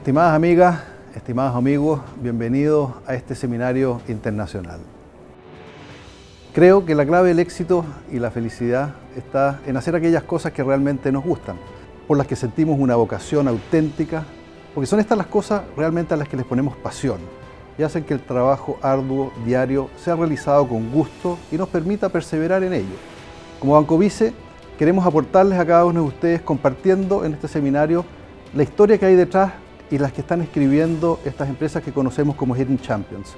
Estimadas amigas, estimados amigos, bienvenidos a este seminario internacional. Creo que la clave del éxito y la felicidad está en hacer aquellas cosas que realmente nos gustan, por las que sentimos una vocación auténtica, porque son estas las cosas realmente a las que les ponemos pasión y hacen que el trabajo arduo, diario, sea realizado con gusto y nos permita perseverar en ello. Como Banco BICE, queremos aportarles a cada uno de ustedes compartiendo en este seminario la historia que hay detrás y las que están escribiendo estas empresas que conocemos como Hidden Champions.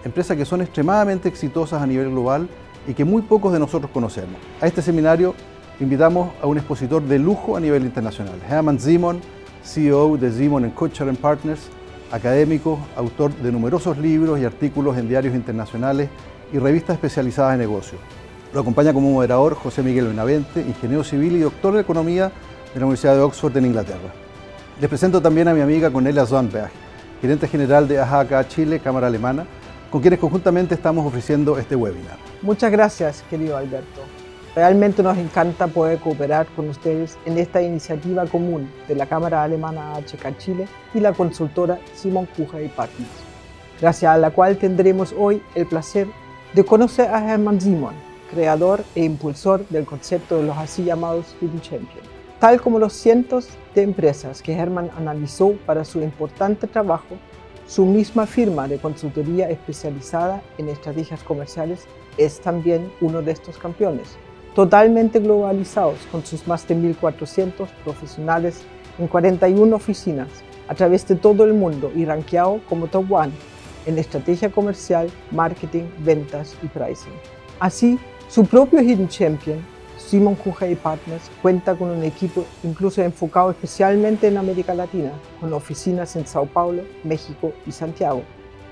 Empresas que son extremadamente exitosas a nivel global y que muy pocos de nosotros conocemos. A este seminario invitamos a un expositor de lujo a nivel internacional, Hermann Simon, CEO de Simon-Kucher Partners, académico, autor de numerosos libros y artículos en diarios internacionales y revistas especializadas en negocios. Lo acompaña como moderador José Miguel Benavente, ingeniero civil y doctor de Economía de la Universidad de Oxford en Inglaterra. Les presento también a mi amiga Cornelia Sonnenberg, gerente general de acá Chile, Cámara Alemana, con quienes conjuntamente estamos ofreciendo este webinar. Muchas gracias, querido Alberto. Realmente nos encanta poder cooperar con ustedes en esta iniciativa común de la Cámara Alemana HK Chile y la consultora Simon-Kucher Partners, gracias a la cual tendremos hoy el placer de conocer a Hermann Simon, creador e impulsor del concepto de los así llamados Hidden Champions. Tal como los cientos de empresas que Hermann analizó para su importante trabajo, su misma firma de consultoría especializada en estrategias comerciales es también uno de estos campeones, totalmente globalizados con sus más de 1.400 profesionales en 41 oficinas a través de todo el mundo y rankeado como Top One en estrategia comercial, marketing, ventas y pricing. Así, su propio Hidden Champion, Simon-Kucher Partners, cuenta con un equipo incluso enfocado especialmente en América Latina, con oficinas en Sao Paulo, México y Santiago,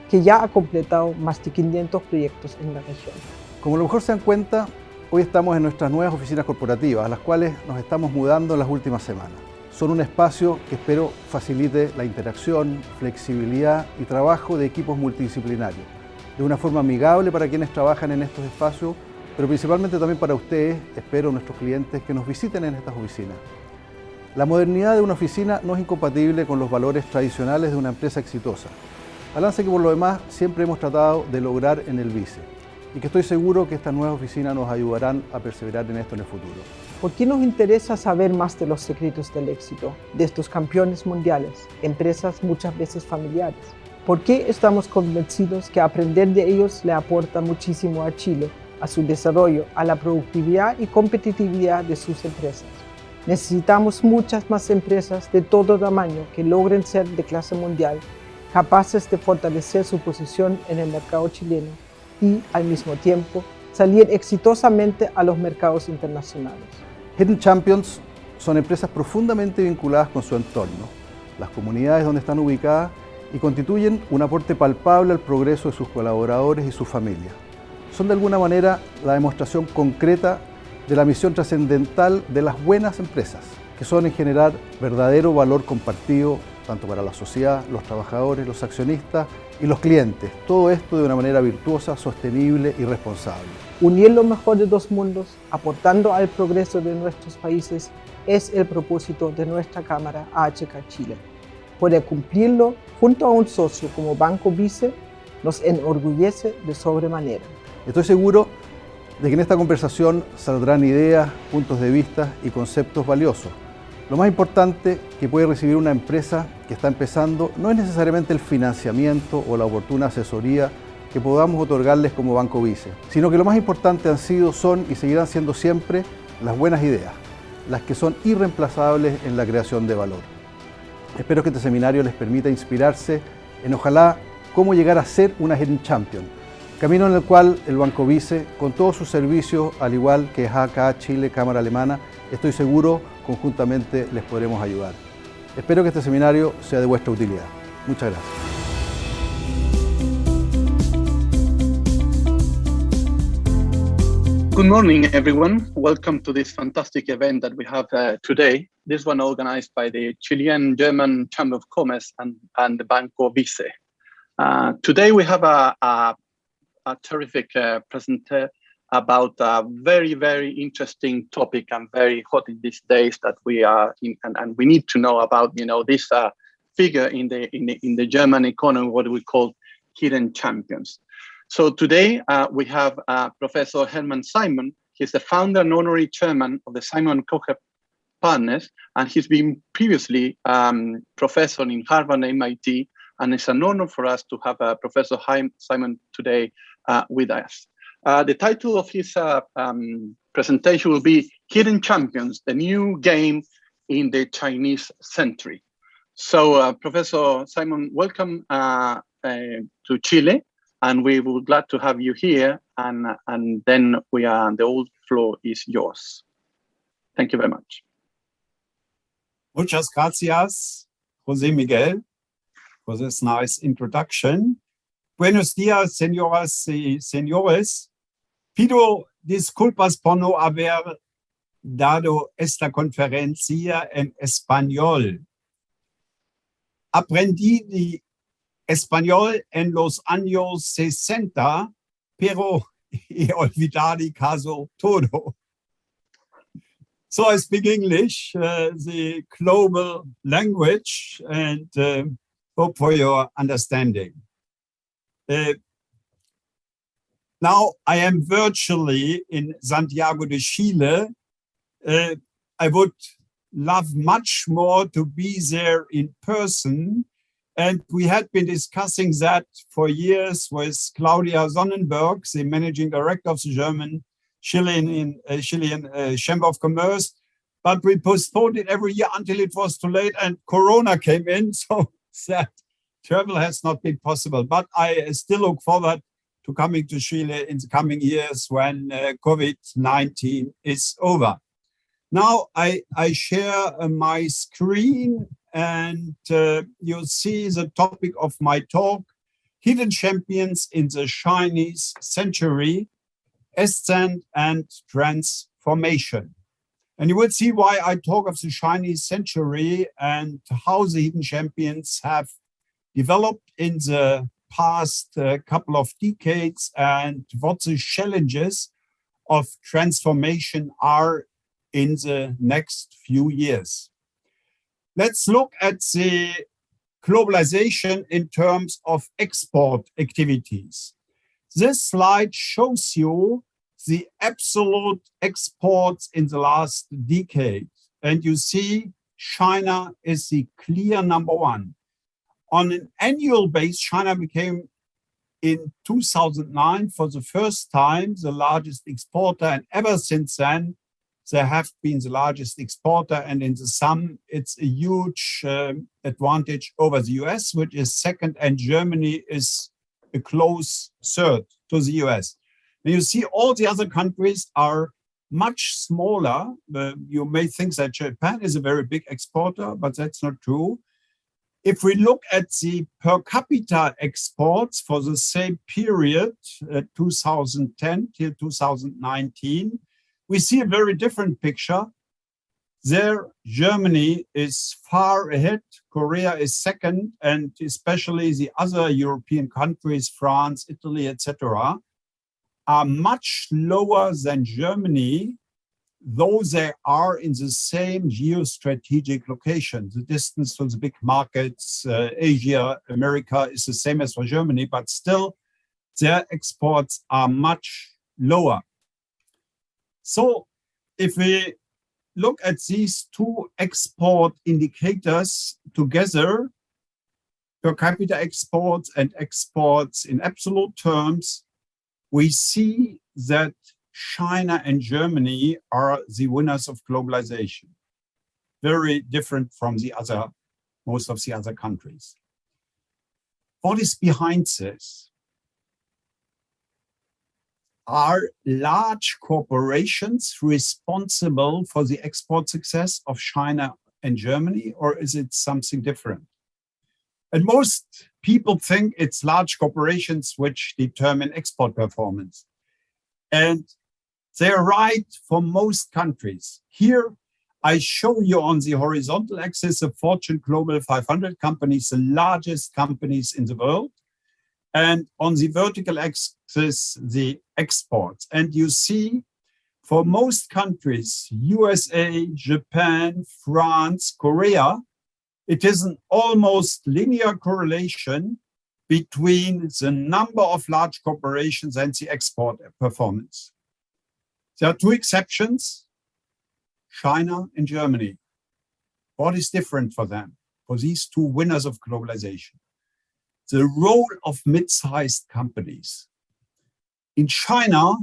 que ya ha completado más de 500 proyectos en la región. Como a lo mejor se dan cuenta, hoy estamos en nuestras nuevas oficinas corporativas, a las cuales nos estamos mudando en las últimas semanas. Son un espacio que espero facilite la interacción, flexibilidad y trabajo de equipos multidisciplinarios, de una forma amigable para quienes trabajan en estos espacios, pero principalmente también para ustedes, espero, nuestros clientes que nos visiten en estas oficinas. La modernidad de una oficina no es incompatible con los valores tradicionales de una empresa exitosa, balance que por lo demás siempre hemos tratado de lograr en el BICE y que estoy seguro que estas nuevas oficinas nos ayudarán a perseverar en esto en el futuro. ¿Por qué nos interesa saber más de los secretos del éxito, de estos campeones mundiales, empresas muchas veces familiares? ¿Por qué estamos convencidos que aprender de ellos le aporta muchísimo a Chile, a su desarrollo, a la productividad y competitividad de sus empresas? Necesitamos muchas más empresas de todo tamaño que logren ser de clase mundial, capaces de fortalecer su posición en el mercado chileno y, al mismo tiempo, salir exitosamente a los mercados internacionales. Hidden Champions son empresas profundamente vinculadas con su entorno, las comunidades donde están ubicadas y constituyen un aporte palpable al progreso de sus colaboradores y sus familias. Son de alguna manera la demostración concreta de la misión trascendental de las buenas empresas, que son en generar verdadero valor compartido tanto para la sociedad, los trabajadores, los accionistas y los clientes. Todo esto de una manera virtuosa, sostenible y responsable. Unir lo mejor de dos mundos, aportando al progreso de nuestros países, es el propósito de nuestra Cámara HK Chile. Poder cumplirlo junto a un socio como Banco BICE nos enorgullece de sobremanera. Estoy seguro de que en esta conversación saldrán ideas, puntos de vista y conceptos valiosos. Lo más importante que puede recibir una empresa que está empezando no es necesariamente el financiamiento o la oportuna asesoría que podamos otorgarles como Banco BICE, sino que lo más importante han sido, son y seguirán siendo siempre las buenas ideas, las que son irreemplazables en la creación de valor. Espero que este seminario les permita inspirarse en ojalá cómo llegar a ser una Hidden Champion, camino en el cual el Banco BICE, con todos sus servicios, al igual que acá Chile, Cámara Alemana, estoy seguro conjuntamente les podremos ayudar. Espero que este seminario sea de vuestra utilidad. Muchas gracias. Good morning, everyone. Welcome to this fantastic event that we have today. This one organized by the Chilean-German Chamber of Commerce and the Banco BICE. Today we have a terrific presenter about a very, very interesting topic and very hot in these days that we are in, and we need to know about, this figure in the German economy, what we call hidden champions. So today we have Professor Hermann Simon. He's the founder and honorary chairman of the Simon-Kucher Partners, and he's been previously professor in Harvard and MIT, and it's an honor for us to have Professor Simon today with us. The title of his presentation will be Hidden Champions, the New Game in the Chinese Century. So Professor Simon, welcome to Chile, and we would glad to have you here, and then the old floor is yours. Thank you very much. Muchas gracias, José Miguel, for this nice introduction. Buenos días, señoras y señores. Pido disculpas por no haber dado esta conferencia en español. Aprendí español en los años 60, pero he olvidado casi todo. So I speak English, the global language, and hope for your understanding. Now I am virtually in Santiago de Chile. I would love much more to be there in person. And we had been discussing that for years with Cornelia Sonnenberg, the managing director of the German Schilling Chamber of Commerce. But we postponed it every year until it was too late and Corona came in. So that travel has not been possible. But I still look forward to coming to Chile in the coming years when COVID-19 is over. Now I share my screen and you'll see the topic of my talk, Hidden Champions in the Chinese Century, Ascent and Transformation. And you will see why I talk of the Chinese century and how the hidden champions have developed in the past couple of decades and what the challenges of transformation are in the next few years. Let's look at the globalization in terms of export activities. This slide shows you the absolute exports in the last decade. And you see China is the clear number one. On an annual basis, China became in 2009 for the first time the largest exporter. And ever since then, they have been the largest exporter. And in the sum, it's a huge advantage over the US, which is second, and Germany is a close third to the US. And you see all the other countries are much smaller. You may think that Japan is a very big exporter, but that's not true. If we look at the per capita exports for the same period, 2010 till 2019, we see a very different picture. There, Germany is far ahead, Korea is second, and especially the other European countries, France, Italy, etc., are much lower than Germany, though they are in the same geostrategic location. The distance to the big markets, Asia, America, is the same as for Germany, but still their exports are much lower. So if we look at these two export indicators together, per capita exports and exports in absolute terms, we see that China and Germany are the winners of globalization. Very different from most of the other countries. What is behind this? Are large corporations responsible for the export success of China and Germany, or is it something different? And most people think it's large corporations which determine export performance. And they're right for most countries. Here, I show you on the horizontal axis the Fortune Global 500 companies, the largest companies in the world. And on the vertical axis, the exports. And you see, for most countries, USA, Japan, France, Korea, it is an almost linear correlation between the number of large corporations and the export performance. There are two exceptions, China and Germany. What is different for them, for these two winners of globalization? The role of mid-sized companies. In China,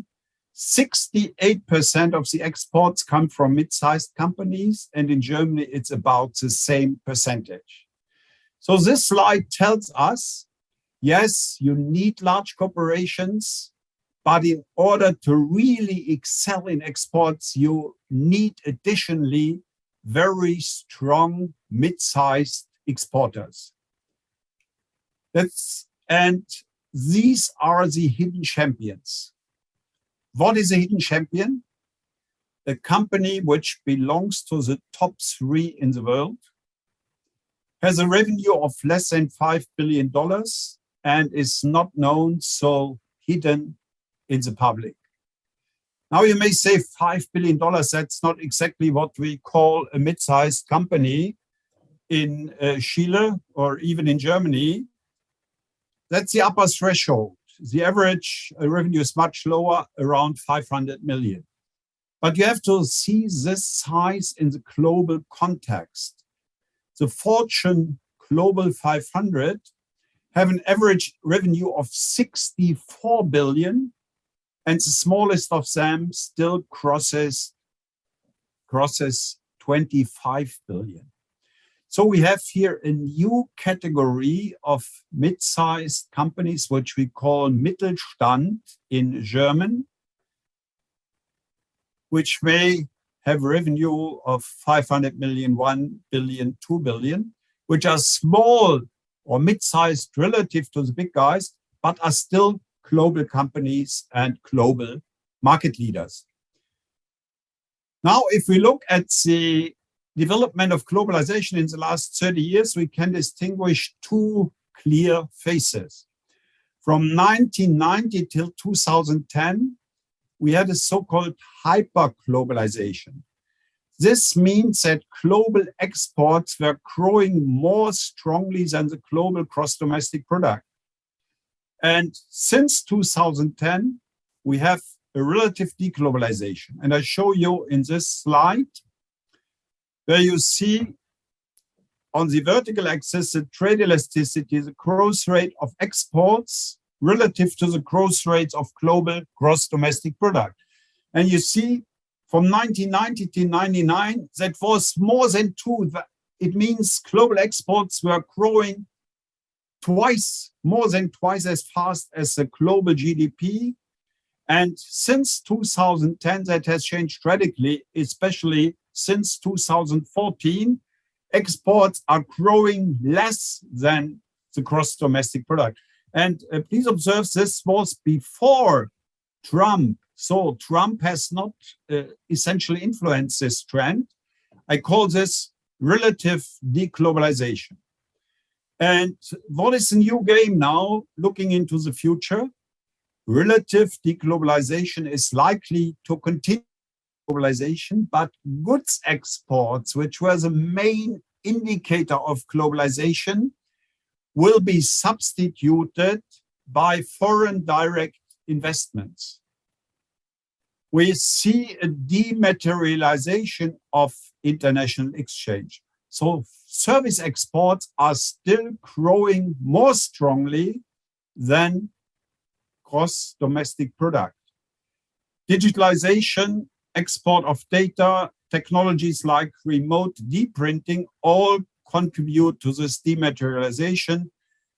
68% of the exports come from mid-sized companies, and in Germany, it's about the same percentage. So this slide tells us, yes, you need large corporations, but in order to really excel in exports, you need additionally very strong mid-sized exporters. And these are the hidden champions. What is a hidden champion? A company which belongs to the top 3 in the world, has a revenue of less than $5 billion, and is not known, so hidden in the public. Now you may say $5 billion, that's not exactly what we call a mid-sized company in Chile or even in Germany. That's the upper threshold. The average revenue is much lower, around 500 million. But you have to see this size in the global context. The Fortune Global 500 have an average revenue of 64 billion, and the smallest of them still crosses 25 billion. So we have here a new category of mid-sized companies, which we call Mittelstand in German, which may have revenue of 500 million, 1 billion, 2 billion, which are small or mid-sized relative to the big guys, but are still global companies and global market leaders. Now, if we look at the development of globalization in the last 30 years, we can distinguish two clear phases. From 1990 till 2010, we had a so-called hyper-globalization. This means that global exports were growing more strongly than the global gross domestic product. And since 2010, we have a relative deglobalization. And I show you in this slide, where you see on the vertical axis, the trade elasticity, the growth rate of exports relative to the growth rates of global gross domestic product. And you see from 1990 to 99, that was more than 2. It means global exports were growing more than twice as fast as the global GDP. And since 2010, that has changed radically, especially since 2014, exports are growing less than the gross domestic product. And please observe, this was before Trump. So Trump has not essentially influenced this trend. I call this relative deglobalization. And what is the new game now, looking into the future? Relative deglobalization is likely to continue globalization, but goods exports, which was the main indicator of globalization, will be substituted by foreign direct investments. We see a dematerialization of international exchange. So service exports are still growing more strongly than gross domestic product. Digitalization, export of data, technologies like remote deep printing all contribute to this dematerialization.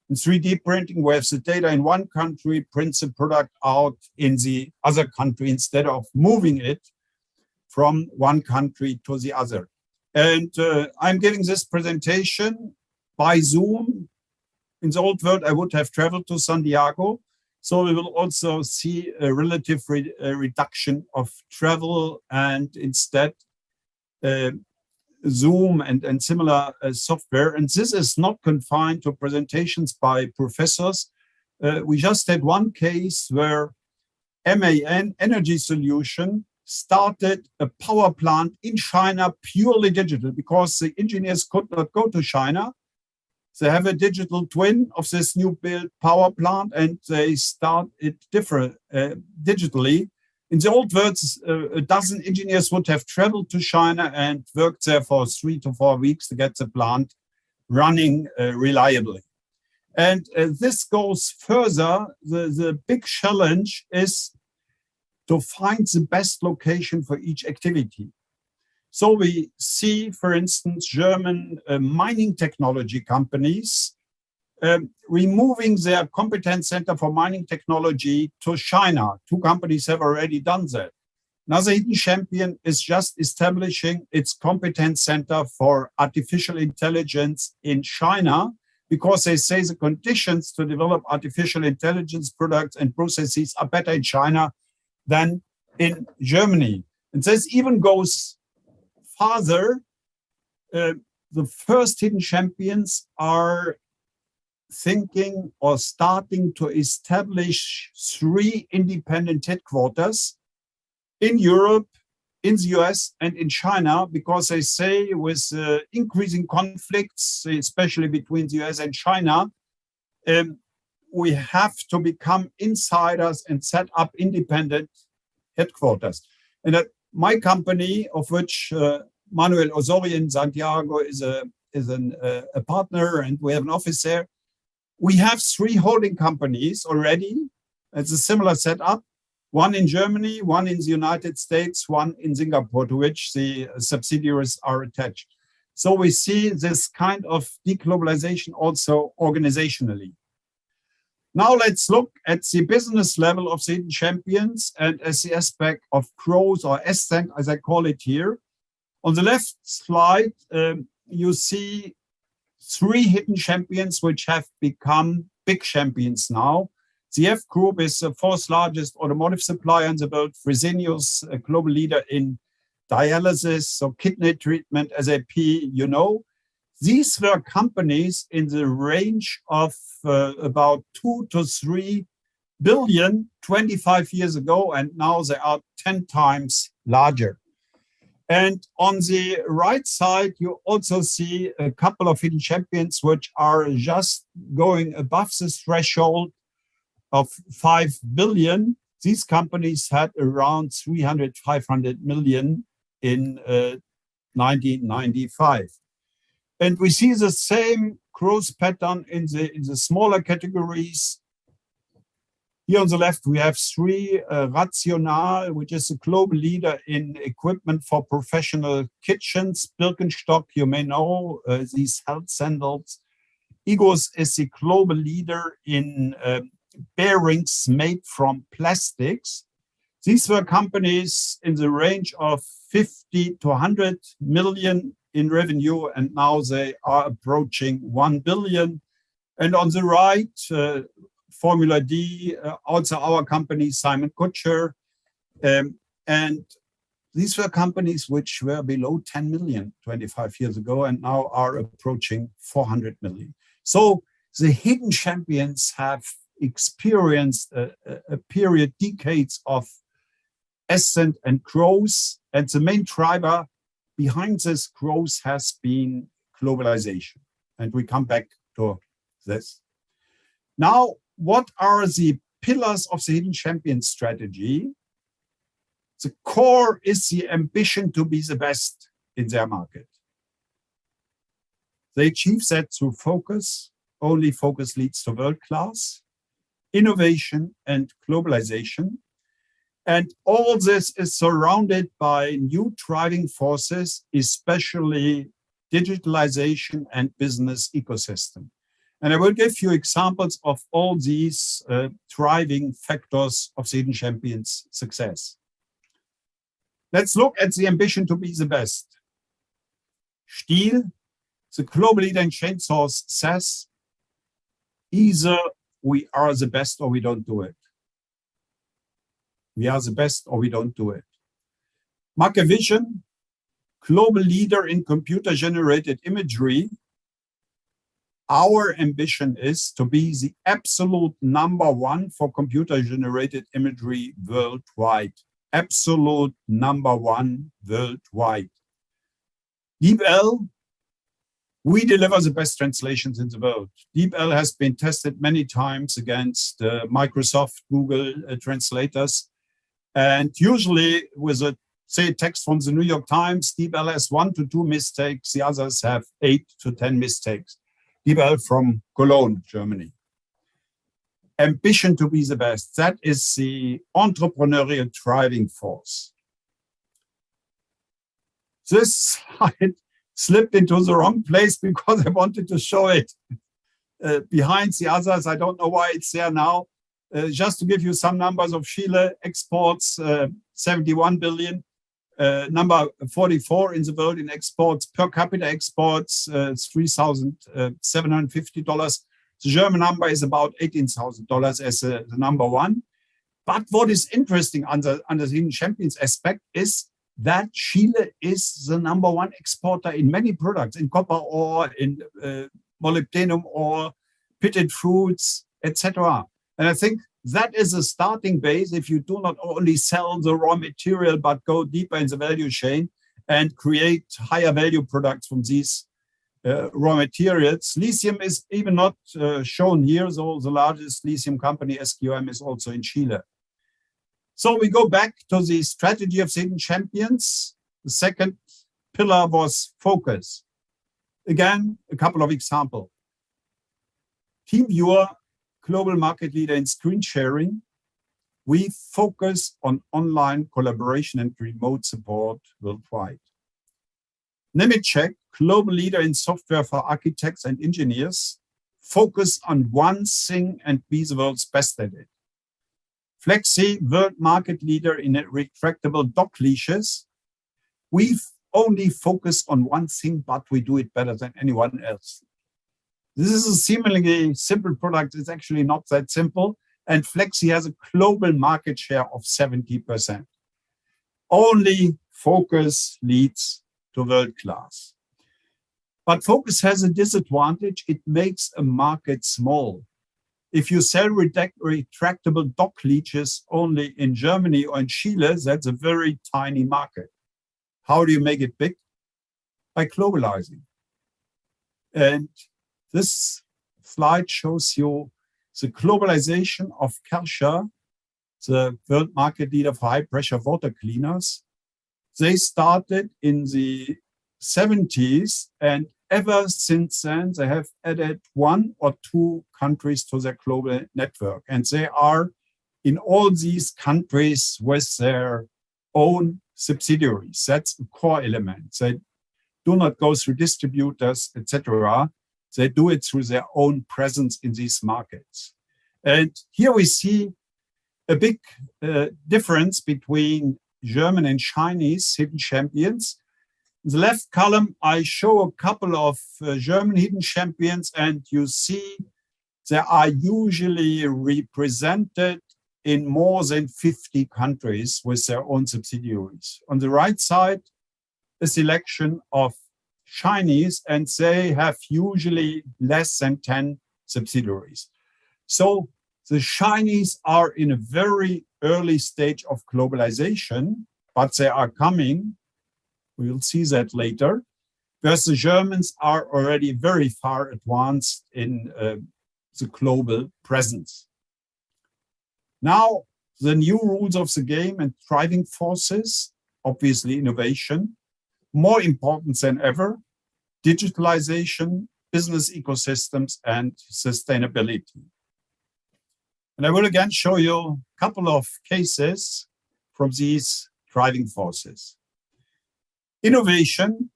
In 3D printing, we have the data in one country, prints the product out in the other country instead of moving it from one country to the other. And I'm giving this presentation by Zoom. In the old world, I would have traveled to Santiago. So we will also see a relative reduction of travel, and instead Zoom and similar software. And this is not confined to presentations by professors. We just had one case where MAN, Energy Solution, started a power plant in China, purely digital, because the engineers could not go to China. They have a digital twin of this new built power plant, and they start it digitally. In the old words, a dozen engineers would have traveled to China and worked there for 3 to 4 weeks to get the plant running reliably. And this goes further. The big challenge is to find the best location for each activity. So we see, for instance, German mining technology companies removing their competence center for mining technology to China. 2 companies have already done that. Another hidden champion is just establishing its competence center for artificial intelligence in China, because they say the conditions to develop artificial intelligence products and processes are better in China than in Germany. And this even goes farther. The first hidden champions are thinking or starting to establish 3 independent headquarters in Europe, in the US, and in China, because they say with increasing conflicts, especially between the US and China, we have to become insiders and set up independent headquarters. And my company, of which Manuel Osorio in Santiago is a partner, and we have an office there, we have 3 holding companies already. It's a similar setup. 1 in Germany, 1 in the United States, 1 in Singapore, to which the subsidiaries are attached. So we see this kind of deglobalization also organizationally. Now let's look at the business level of the hidden champions and as the aspect of growth, or ascent, as I call it here. On the left slide, you see 3 hidden champions which have become big champions now. The F Group is the 4th largest automotive supplier in the world. Fresenius, a global leader in dialysis, so kidney treatment, SAP, you know. These were companies in the range of about 2 to 3 billion 25 years ago, and now they are 10 times larger. And on the right side, you also see a couple of hidden champions which are just going above the threshold of 5 billion. These companies had around 300, 500 million in 1995. And we see the same growth pattern in the smaller categories. Here on the left, we have 3, Rational, which is a global leader in equipment for professional kitchens. Birkenstock, you may know, these health sandals. Egos is the global leader in bearings made from plastics. These were companies in the range of 50 to 100 million in revenue, and now they are approaching 1 billion. And on the right, Formula D, also our company, Simon-Kucher. And these were companies which were below 10 million 25 years ago and now are approaching 400 million. So the hidden champions have experienced a period, decades of ascent and growth. And the main driver behind this growth has been globalization. And we come back to this. Now, what are the pillars of the hidden champion strategy? The core is the ambition to be the best in their market. They achieve that through focus. Only focus leads to world class, innovation, and globalization. And all this is surrounded by new driving forces, especially digitalization and business ecosystem. And I will give you examples of all these driving factors of the hidden champions' success. Let's look at the ambition to be the best. Stihl, the global leader in chainsaws, says, either we are the best or we don't do it. We are the best or we don't do it. Mackevision, global leader in computer-generated imagery. Our ambition is to be the absolute #1 for computer-generated imagery worldwide. absolute #1 worldwide. DeepL, we deliver the best translations in the world. DeepL has been tested many times against Microsoft, Google translators. And usually with a, say, text from the New York Times, DeepL has 1 to 2 mistakes. The others have 8 to 10 mistakes. DeepL from Cologne, Germany. Ambition to be the best. That is the entrepreneurial driving force. This slide slipped into the wrong place because I wanted to show it behind the others. I don't know why it's there now. Just to give you some numbers of Chile, exports 71 billion, number 44 in the world in exports, per capita exports $3,750. The German number is about $18,000 as the #1. But what is interesting under the Hidden Champions aspect is that Chile is the #1 exporter in many products, in copper ore, in molybdenum ore, pitted fruits, etc. And I think that is a starting base if you do not only sell the raw material, but go deeper in the value chain and create higher value products from these raw materials. Lithium is even not shown here, so the largest lithium company, SQM, is also in Chile. So we go back to the strategy of the Hidden Champions. The second pillar was focus. Again, a couple of examples. TeamViewer, global market leader in screen sharing. We focus on online collaboration and remote support worldwide. Nemetschek, global leader in software for architects and engineers, focus on one thing and be the world's best at it. Flexi, world market leader in retractable dog leashes. We only focus on one thing, but we do it better than anyone else. This is a seemingly simple product. It's actually not that simple. And Flexi has a global market share of 70%. Only focus leads to world class. But focus has a disadvantage. It makes a market small. If you sell retractable dog leashes only in Germany or in Chile, that's a very tiny market. How do you make it big? By globalizing. And this slide shows you the globalization of Kärcher, the world market leader for high-pressure water cleaners. They started in the 70s, and ever since then, they have added 1 or 2 countries to their global network. And they are in all these countries with their own subsidiaries. That's a core element. They do not go through distributors, etc. They do it through their own presence in these markets. And here we see a big difference between German and Chinese hidden champions. In the left column, I show a couple of German hidden champions, and you see they are usually represented in more than 50 countries with their own subsidiaries. On the right side, a selection of Chinese, and they have usually less than 10 subsidiaries. So the Chinese are in a very early stage of globalization, but they are coming. We will see that later. Whereas the Germans are already very far advanced in the global presence. Now, the new rules of the game and driving forces, obviously innovation, more important than ever, digitalization, business ecosystems, and sustainability. And I will again show you a couple of cases from these driving forces. Innovation,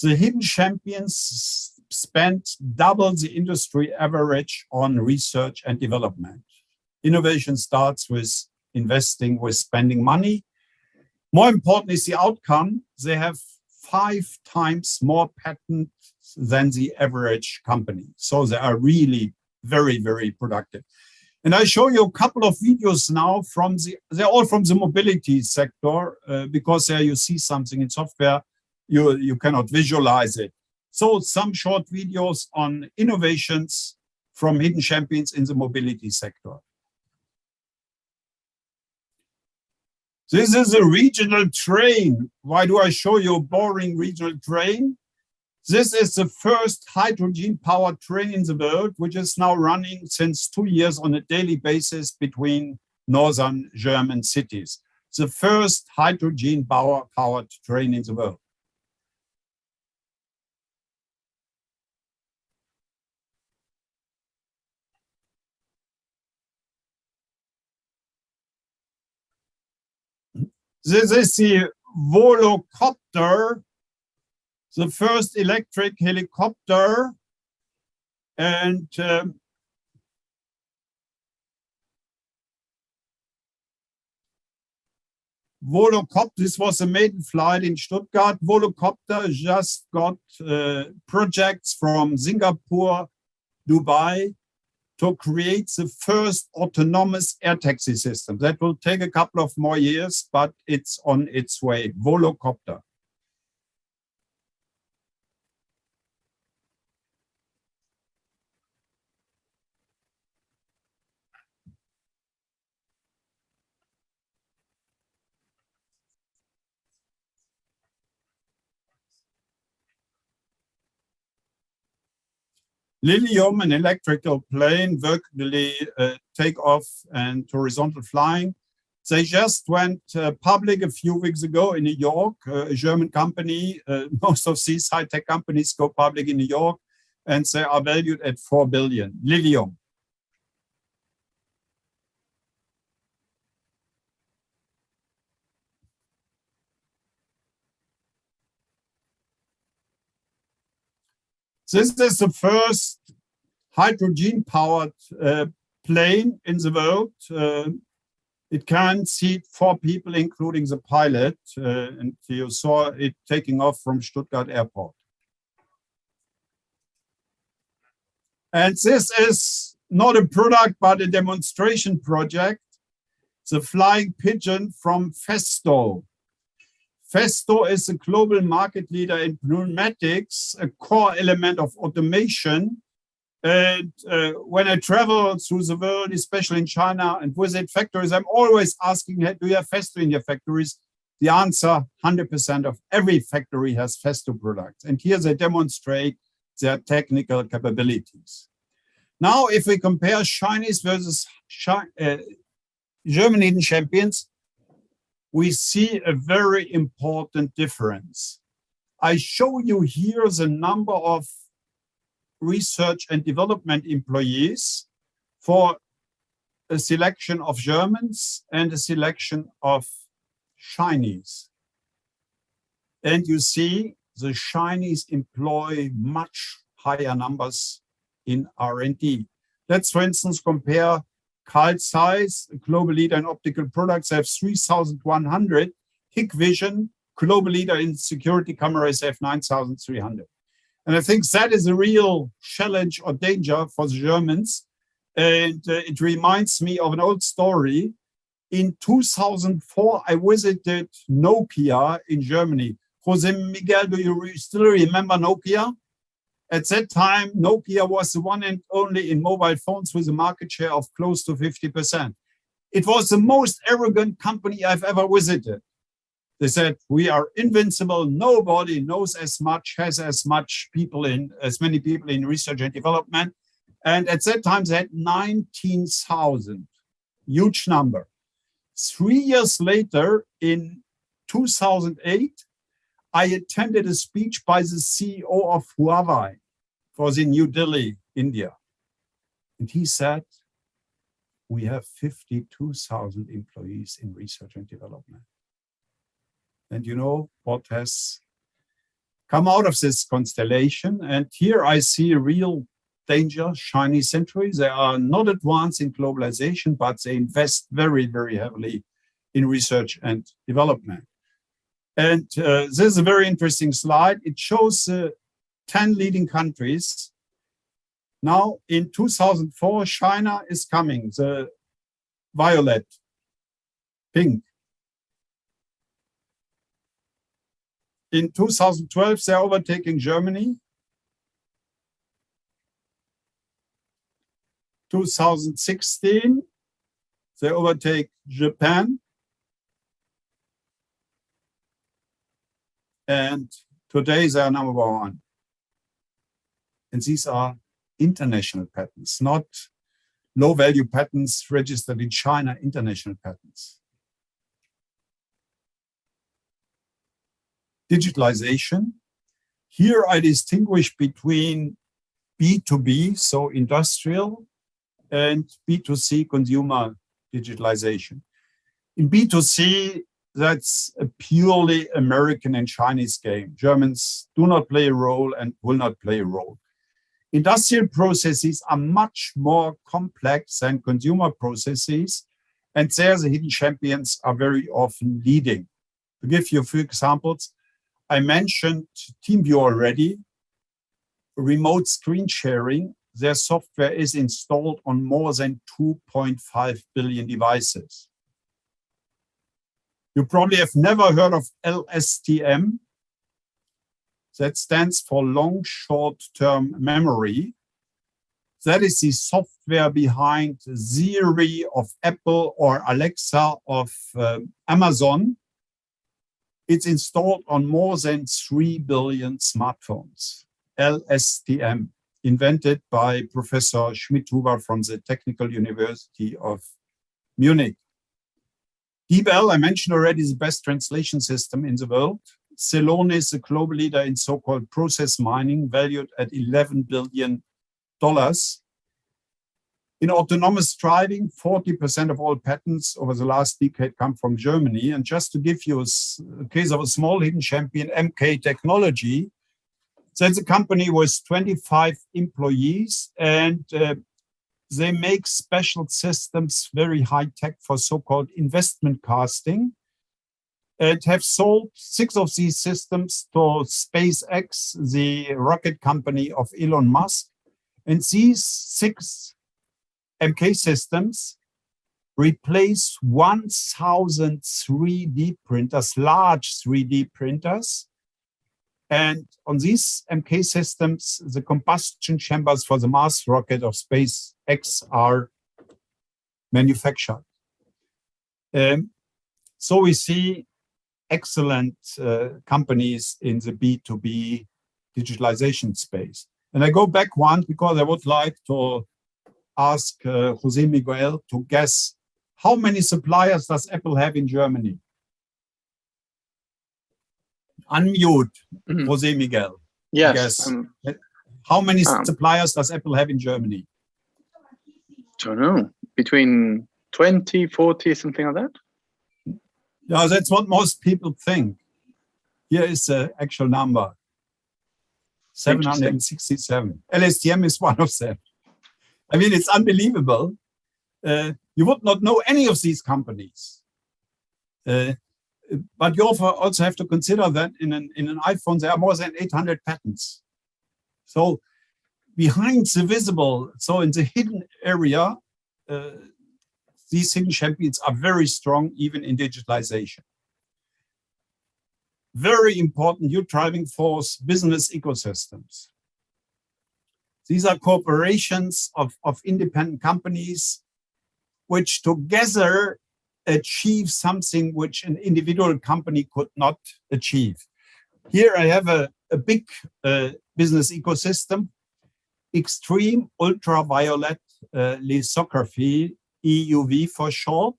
the hidden champions spent double the industry average on research and development. Innovation starts with investing, with spending money. More important is the outcome. They have 5 times more patents than the average company. So they are really very, very productive. And I show you a couple of videos now from they're all from the mobility sector, because there you see something in software, you cannot visualize it. So some short videos on innovations from hidden champions in the mobility sector. This is a regional train. Why do I show you a boring regional train? This is the first hydrogen-powered train in the world, which is now running since 2 years on a daily basis between northern German cities. The first hydrogen-powered train in the world. This is the Volocopter, the first electric helicopter, and Volocopter, this was a maiden flight in Stuttgart. Volocopter just got projects from Singapore, Dubai, to create the first autonomous air taxi system. That will take a couple of more years, but it's on its way. Volocopter. Lilium, an electrical plane, vertically takeoff and horizontal flying. They just went public a few weeks ago in New York, a German company. Most of these high-tech companies go public in New York, and they are valued at 4 billion. Lilium. This is the first hydrogen-powered plane in the world. It can seat 4 people, including the pilot, and you saw it taking off from Stuttgart Airport. And this is not a product, but a demonstration project, the flying pigeon from Festo. Festo is a global market leader in pneumatics, a core element of automation. And when I travel through the world, especially in China, and visit factories, I'm always asking, do you have Festo in your factories? The answer, 100% of every factory has Festo products. And here they demonstrate their technical capabilities. Now, if we compare Chinese versus German hidden champions, we see a very important difference. I show you here the number of research and development employees for a selection of Germans and a selection of Chinese. And you see the Chinese employ much higher numbers in R&D. Let's, for instance, compare Carl Zeiss, a global leader in optical products, have 3,100. Hikvision, global leader in security cameras, have 9,300. And I think that is a real challenge or danger for the Germans. And it reminds me of an old story. In 2004, I visited Nokia in Germany. Jose Miguel, do you still remember Nokia? At that time, Nokia was the one and only in mobile phones with a market share of close to 50%. It was the most arrogant company I've ever visited. They said, we are invincible. Nobody knows as much, has as many people in research and development. And at that time, they had 19,000, huge number. 3 years later, in 2008, I attended a speech by the CEO of Huawei for the New Delhi, India. And he said, we have 52,000 employees in research and development. And you know what has come out of this constellation? And here I see a real danger, Chinese century. They are not advanced in globalization, but they invest very, very heavily in research and development. And this is a very interesting slide. It shows 10 leading countries. Now, in 2004, China is coming, the violet, pink. In 2012, they're overtaking Germany. 2016, they overtake Japan. And today they are number one. And these are international patents, not low-value patents registered in China, international patents. Digitalization. Here I distinguish between B2B, so industrial, and B2C, consumer digitalization. In B2C, that's a purely American and Chinese game. Germans do not play a role and will not play a role. Industrial processes are much more complex than consumer processes, and there the hidden champions are very often leading. To give you a few examples, I mentioned TeamViewer already. Remote screen sharing, their software is installed on more than 2.5 billion devices. You probably have never heard of LSTM. That stands for long short-term memory. That is the software behind Siri of Apple or Alexa of Amazon. It's installed on more than 3 billion smartphones. LSTM, invented by Professor Schmidt-Huber from the Technical University of Munich. DeepL, I mentioned already, is the best translation system in the world. Celonis is a global leader in so-called process mining, valued at $11 billion. In autonomous driving, 40% of all patents over the last decade come from Germany. And just to give you a case of a small hidden champion, MK Technology, that's a company with 25 employees, and they make special systems, very high tech, for so-called investment casting, and have sold 6 of these systems to SpaceX, the rocket company of Elon Musk. And these 6 MK systems replace 1,000 3D printers, large 3D printers. And on these MK systems, the combustion chambers for the Mars rocket of SpaceX are manufactured. So we see excellent companies in the B2B digitalization space. And I go back one because I would like to ask Jose Miguel to guess, how many suppliers does Apple have in Germany? Unmute, Jose Miguel. Yes. How many suppliers does Apple have in Germany? Don't know. Between 20, 40, something like that? Yeah, that's what most people think. Here is the actual number. 767. LSTM is one of them. I mean, it's unbelievable. You would not know any of these companies. But you also have to consider that in an iPhone, there are more than 800 patents. So behind the visible, so in the hidden area, these hidden champions are very strong, even in digitalization. Very important new driving force, business ecosystems. These are corporations of independent companies which together achieve something which an individual company could not achieve. Here I have a big business ecosystem, extreme ultraviolet lithography, EUV for short.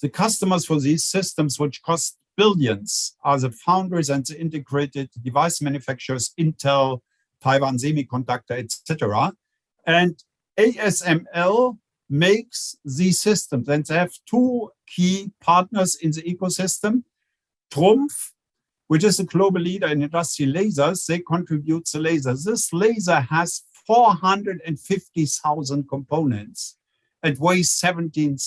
The customers for these systems, which cost billions, are the foundries and the integrated device manufacturers, Intel, Taiwan Semiconductor, etc. And ASML makes these systems, and they have 2 key partners in the ecosystem. Trumpf, which is a global leader in industrial lasers, they contribute the laser. This laser has 450,000 components and weighs 17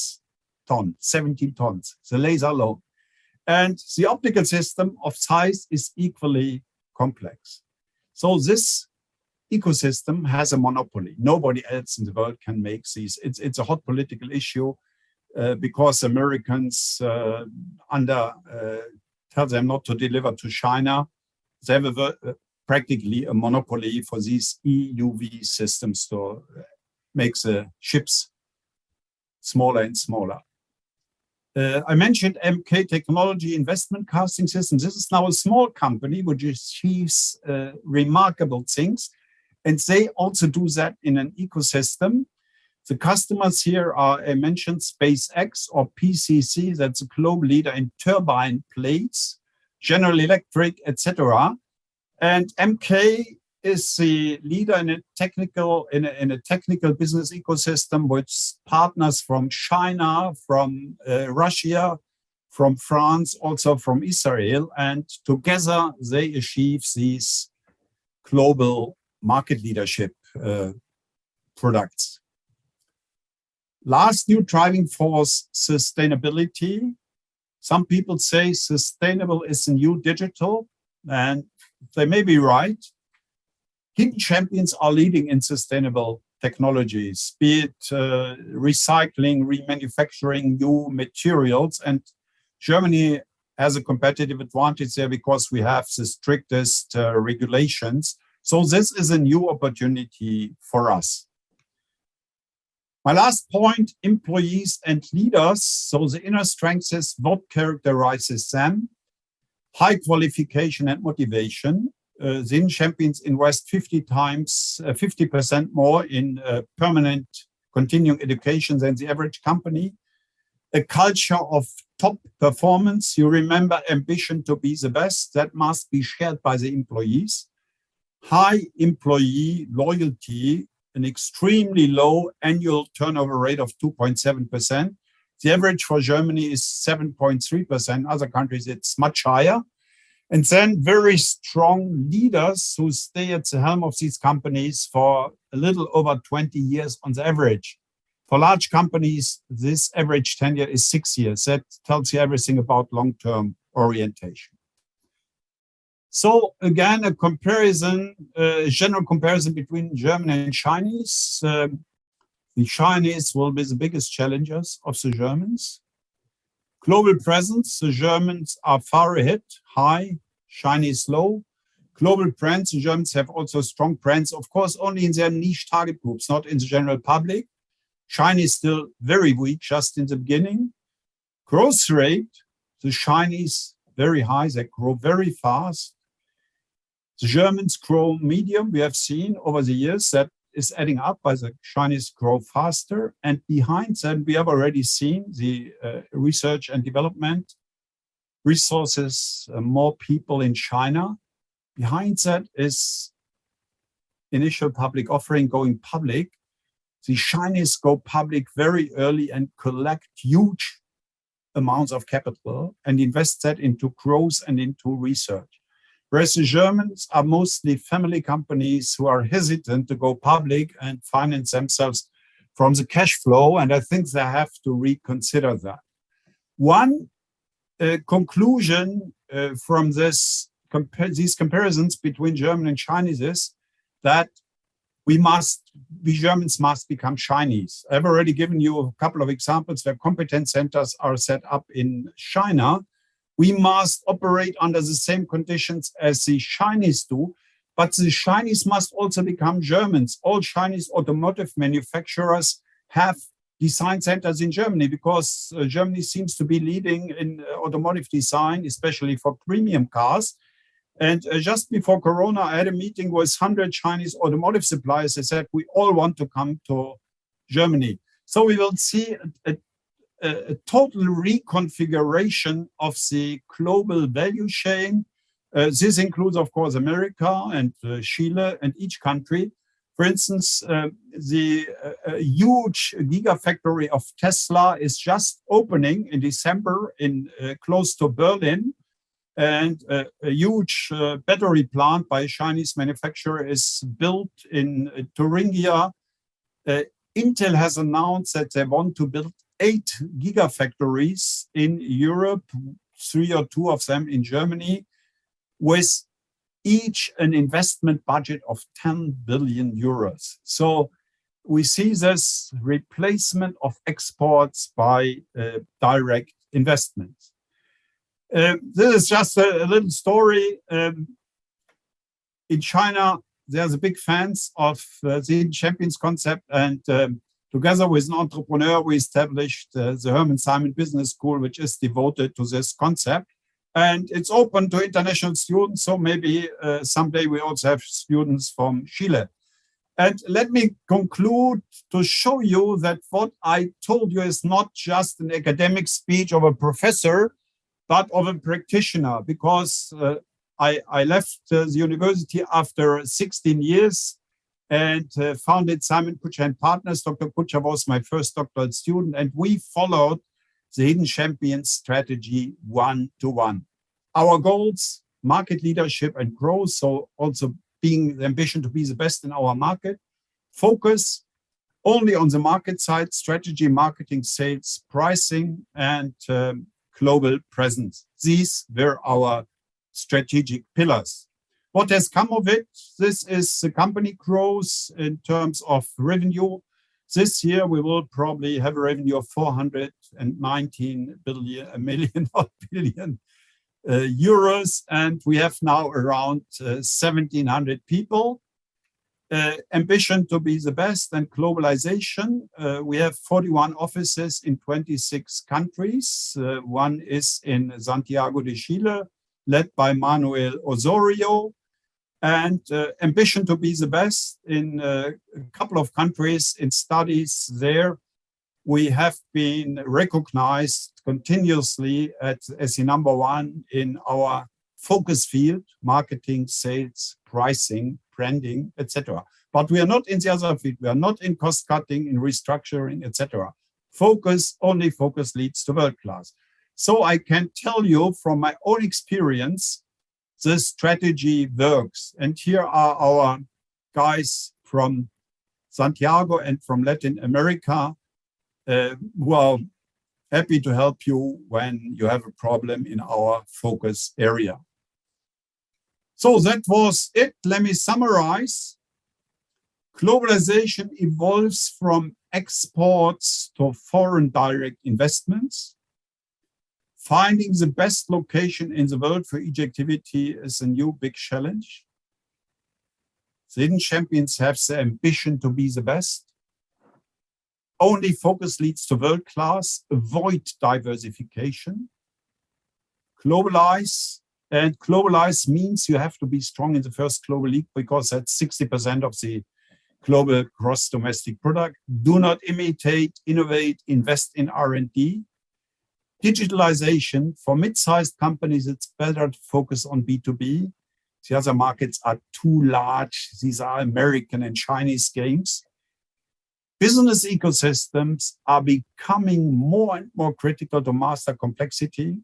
tons, the laser alone. And the optical system of size is equally complex. So this ecosystem has a monopoly. Nobody else in the world can make these. It's a hot political issue because Americans tell them not to deliver to China. They have practically a monopoly for these EUV systems to make the chips smaller and smaller. I mentioned MK Technology Investment Casting Systems. This is now a small company which achieves remarkable things. And they also do that in an ecosystem. The customers here are, I mentioned, SpaceX or PCC, that's a global leader in turbine plates, General Electric, etc. And MK is the leader in a technical business ecosystem with partners from China, from Russia, from France, also from Israel. And together they achieve these global market leadership products. Last new driving force, sustainability. Some people say sustainable is the new digital, and they may be right. Hidden champions are leading in sustainable technologies, be it recycling, remanufacturing, new materials. And Germany has a competitive advantage there because we have the strictest regulations. So this is a new opportunity for us. My last point, employees and leaders. So the inner strengths is what characterizes them: high qualification and motivation. The hidden champions invest 50% more in permanent continuing education than the average company. A culture of top performance. You remember ambition to be the best. That must be shared by the employees. High employee loyalty, an extremely low annual turnover rate of 2.7%. The average for Germany is 7.3%. Other countries, it's much higher. And then very strong leaders who stay at the helm of these companies for a little over 20 years on the average. For large companies, this average tenure is 6 years. That tells you everything about long-term orientation. So again, a general comparison between German and Chinese. The Chinese will be the biggest challengers of the Germans. Global presence, the Germans are far ahead, high, Chinese low. Global brands, the Germans have also strong brands, of course, only in their niche target groups, not in the general public. China is still very weak, just in the beginning. Growth rate, the Chinese very high, they grow very fast. The Germans grow medium, we have seen over the years that is adding up as the Chinese grow faster. And behind that, we have already seen the research and development resources, more people in China. Behind that is initial public offering going public. The Chinese go public very early and collect huge amounts of capital and invest that into growth and into research. Whereas the Germans are mostly family companies who are hesitant to go public and finance themselves from the cash flow. And I think they have to reconsider that. One conclusion from these comparisons between German and Chinese is that we Germans must become Chinese. I've already given you a couple of examples where competence centers are set up in China. We must operate under the same conditions as the Chinese do, but the Chinese must also become Germans. All Chinese automotive manufacturers have design centers in Germany because Germany seems to be leading in automotive design, especially for premium cars. And just before Corona, I had a meeting with 100 Chinese automotive suppliers. They said, we all want to come to Germany. So we will see a total reconfiguration of the global value chain. This includes, of course, America and Chile and each country. For instance, the huge gigafactory of Tesla is just opening in December in close to Berlin. And a huge battery plant by a Chinese manufacturer is built in Thuringia. Intel has announced that they want to build 8 gigafactories in Europe, 3 or 2 of them in Germany, with each an investment budget of 10 billion euros. So we see this replacement of exports by direct investments. This is just a little story. In China, there's a big fans of the hidden champions concept, and Together with an entrepreneur, we established the Hermann Simon Business School, which is devoted to this concept. And it's open to international students, so maybe someday we also have students from Chile. And let me conclude to show you that what I told you is not just an academic speech of a professor, but of a practitioner, because I left the university after 16 years and founded Simon-Kucher Partners. Dr. Kucher was my first doctoral student, and we followed the Hidden Champions strategy one-to-one. Our goals, market leadership and growth, so also being the ambition to be the best in our market, focus only on the market side, strategy, marketing, sales, pricing, and global presence. These were our strategic pillars. What has come of it? This is the company growth in terms of revenue. This year, we will probably have a revenue of 419 million euros, and we have now around 1,700 people. Ambition to be the best and globalization. We have 41 offices in 26 countries. One is in Santiago de Chile, led by Manuel Osorio. And ambition to be the best in a couple of countries in studies there. We have been recognized continuously as the number one in our focus field, marketing, sales, pricing, branding, etc. But we are not in the other field. We are not in cost cutting, in restructuring, etc. Focus, only focus leads to world class. So I can tell you from my own experience, the strategy works. And here are our guys from Santiago and from Latin America who are happy to help you when you have a problem in our focus area. So that was it. Let me summarize. Globalization evolves from exports to foreign direct investments. Finding the best location in the world for each activity is a new big challenge. The hidden champions have the ambition to be the best. Only focus leads to world class. Avoid diversification. Globalize. And globalize means you have to be strong in the first global league because that's 60% of the global gross domestic product. Do not imitate, innovate, invest in R&D. Digitalization, for mid-sized companies, it's better to focus on B2B. The other markets are too large. These are American and Chinese games. Business ecosystems are becoming more and more critical to master complexity.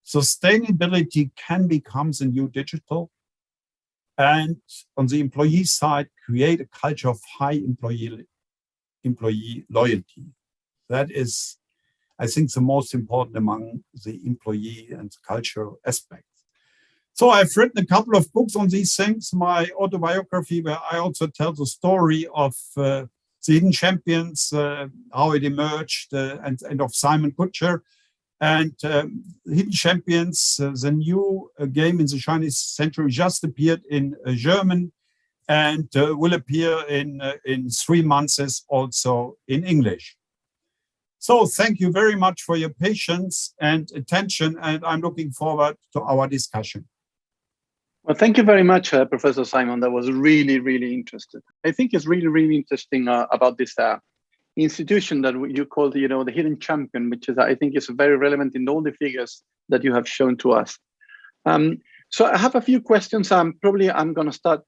Sustainability can become the new digital. And on the employee side, create a culture of high employee loyalty. That is, I think, the most important among the employee and cultural aspects. So I've written a couple of books on these things. My autobiography, where I also tell the story of the hidden champions, how it emerged, and of Simon-Kucher. And Hidden Champions, the new game in the Chinese century, just appeared in German and will appear in 3 months also in English. So thank you very much for your patience and attention, and I'm looking forward to our discussion. Well, thank you very much, Professor Simon. That was really, really interesting. I think it's really, really interesting about this institution that you call, the hidden champion, which is, I think, is very relevant in all the figures that you have shown to us. So I have a few questions. Probably I'm going to start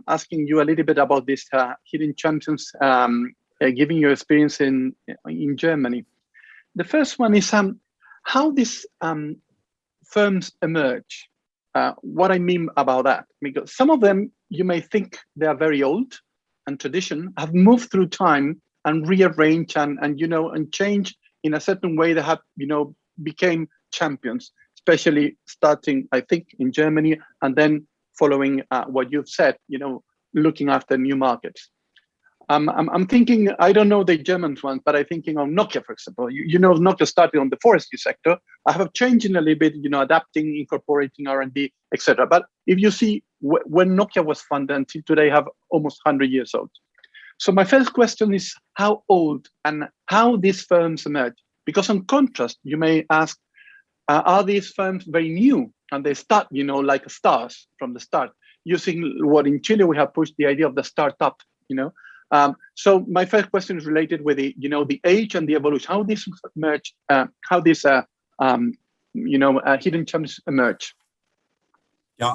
asking you a little bit about this hidden champions, giving your experience in Germany. The first one is how these firms emerge. What I mean about that, because some of them, you may think they are very old and tradition, have moved through time and rearranged and changed in a certain way that have, became champions, especially starting, I think, in Germany, and then following what you've said, looking after new markets. I'm thinking, I don't know the German ones, but I'm thinking of Nokia, for example. Nokia started on the forestry sector. I have changed in a little bit, adapting, incorporating R&D, etc. But if you see when Nokia was founded until today, have almost 100 years old. So my first question is how old and how these firms emerge? Because on contrast, you may ask, are these firms very new and they start, like stars from the start, using what in Chile we have pushed the idea of the startup, So my first question is related with the, the age and the evolution, how this emerge, how this, hidden champions emerge. Yeah,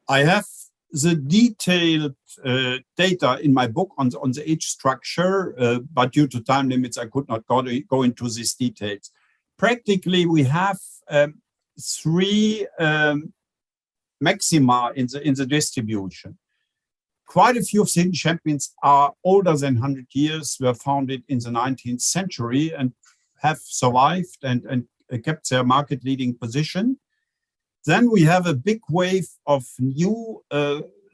I have the detailed data in my book on the age structure, but due to time limits, I could not go into these details. Practically, we have three maxima in the distribution. Quite a few of the hidden champions are older than 100 years, were founded in the 19th century and have survived and kept their market leading position. Then we have a big wave of new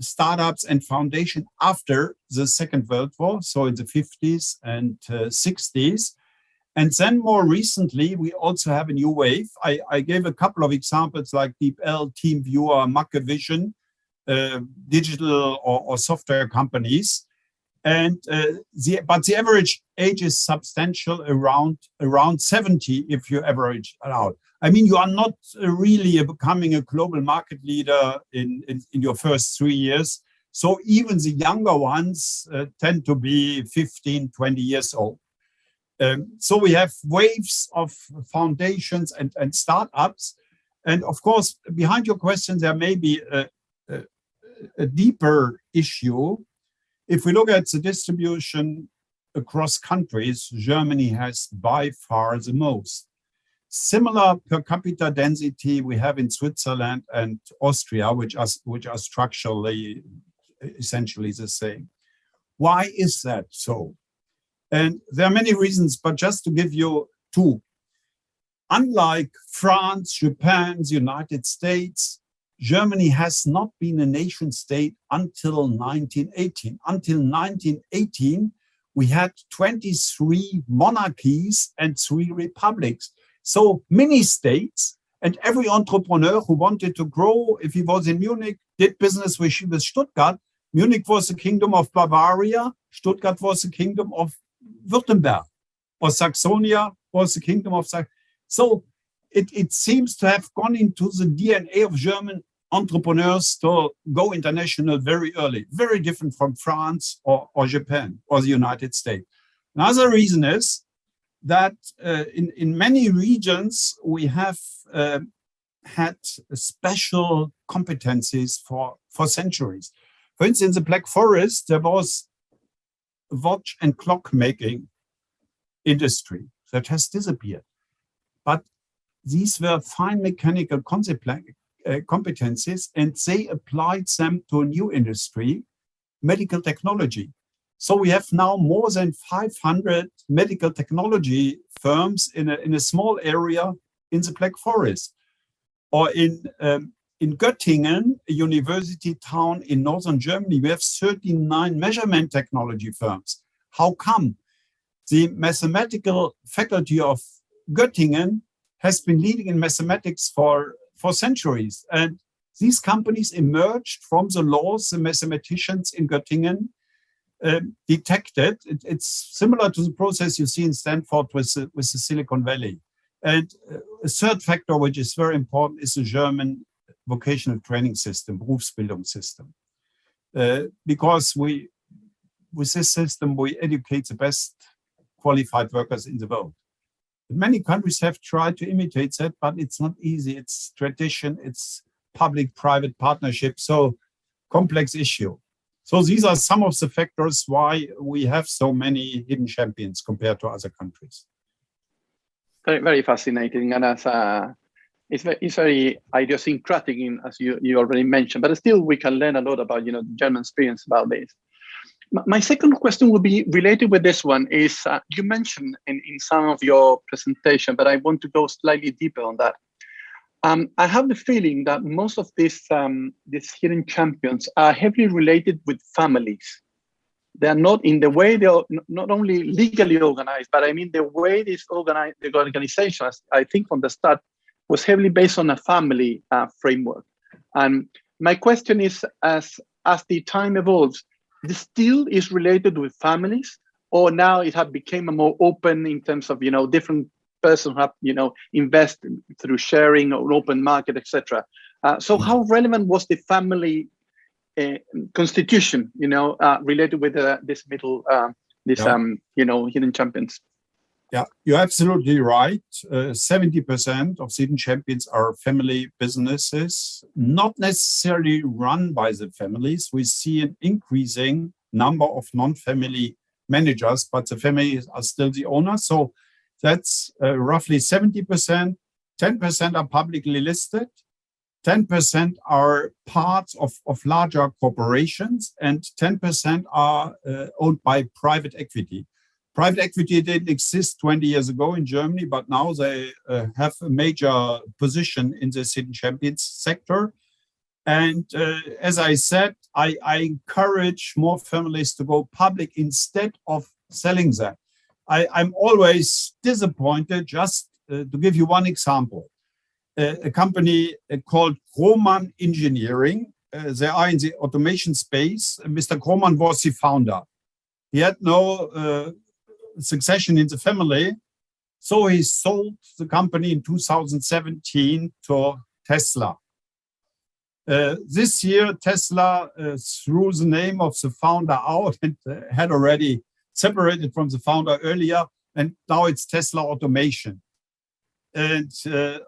startups and foundation after the Second World War, so in the 50s and 60s. And then more recently, we also have a new wave. I gave a couple of examples like DeepL, TeamViewer, Mackevision, digital or software companies. And but the average age is substantial, around 70 if you average it out. I mean, you are not really becoming a global market leader in your first 3 years. So even the younger ones tend to be 15, 20 years old. So we have waves of foundations and startups. And of course, behind your question, there may be a deeper issue. If we look at the distribution across countries, Germany has by far the most. Similar per capita density we have in Switzerland and Austria, which are structurally essentially the same. Why is that so? And there are many reasons, but just to give you two. Unlike France, Japan, the United States, Germany has not been a nation state until 1918. Until 1918, we had 23 monarchies and 3 republics. So mini states, and every entrepreneur who wanted to grow, if he was in Munich, did business with Stuttgart. Munich was the kingdom of Bavaria. Stuttgart was the kingdom of Württemberg. Or Saxonia was the kingdom of Saxonia. So it seems to have gone into the DNA of German entrepreneurs to go international very early, very different from France or Japan or the United States. Another reason is that in many regions, we have had special competencies for centuries. For instance, in the Black Forest, there was a watch and clock making industry that has disappeared. But these were fine mechanical competencies, and they applied them to a new industry, medical technology. So we have now more than 500 medical technology firms in a small area in the Black Forest. Or in Göttingen, a university town in northern Germany, we have 39 measurement technology firms. How come? The mathematical faculty of Göttingen has been leading in mathematics for centuries. And these companies emerged from the laws the mathematicians in Göttingen detected. It's similar to the process you see in Stanford with the Silicon Valley. And a third factor, which is very important, is the German vocational training system, Berufsbildungssystem. Because with this system, we educate the best qualified workers in the world. Many countries have tried to imitate that, but it's not easy. It's tradition, it's public-private partnership, so complex issue. So these are some of the factors why we have so many hidden champions compared to other countries. Very, very fascinating, and as it's very idiosyncratic, as you already mentioned. But still, we can learn a lot about the German experience about this. My second question will be related with this one. Is you mentioned in some of your presentation, but I want to go slightly deeper on that. I have the feeling that most of these hidden champions are heavily related with families. They are not in the way they are not only legally organized, but I mean the way this organized, the organization, I think from the start, was heavily based on a family framework. And my question is, as the time evolves, this still is related with families, or now it has become a more open in terms of, different persons have, invest through sharing or open market, etc. So how relevant was the family constitution, related with this middle, hidden champions? Yeah, you're absolutely right. 70% of hidden champions are family businesses, not necessarily run by the families. We see an increasing number of non-family managers, but the families are still the owners. So that's roughly 70%. 10% are publicly listed. 10% are parts of larger corporations, and 10% are owned by private equity. Private equity didn't exist 20 years ago in Germany, but now they have a major position in the hidden champions sector. And as I said, I encourage more families to go public instead of selling them. I'm always disappointed, just to give you one example. A company called Roman Engineering, they are in the automation space. Mr. Roman was the founder. He had no succession in the family, so he sold the company in 2017 to Tesla. This year, Tesla threw the name of the founder out and had already separated from the founder earlier, and now it's Tesla Automation. And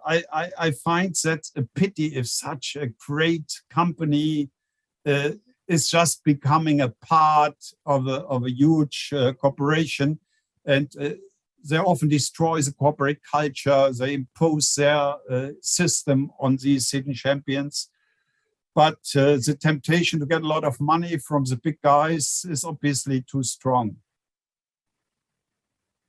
I find that a pity if such a great company is just becoming a part of a huge corporation, and they often destroy the corporate culture. They impose their system on these hidden champions. But the temptation to get a lot of money from the big guys is obviously too strong.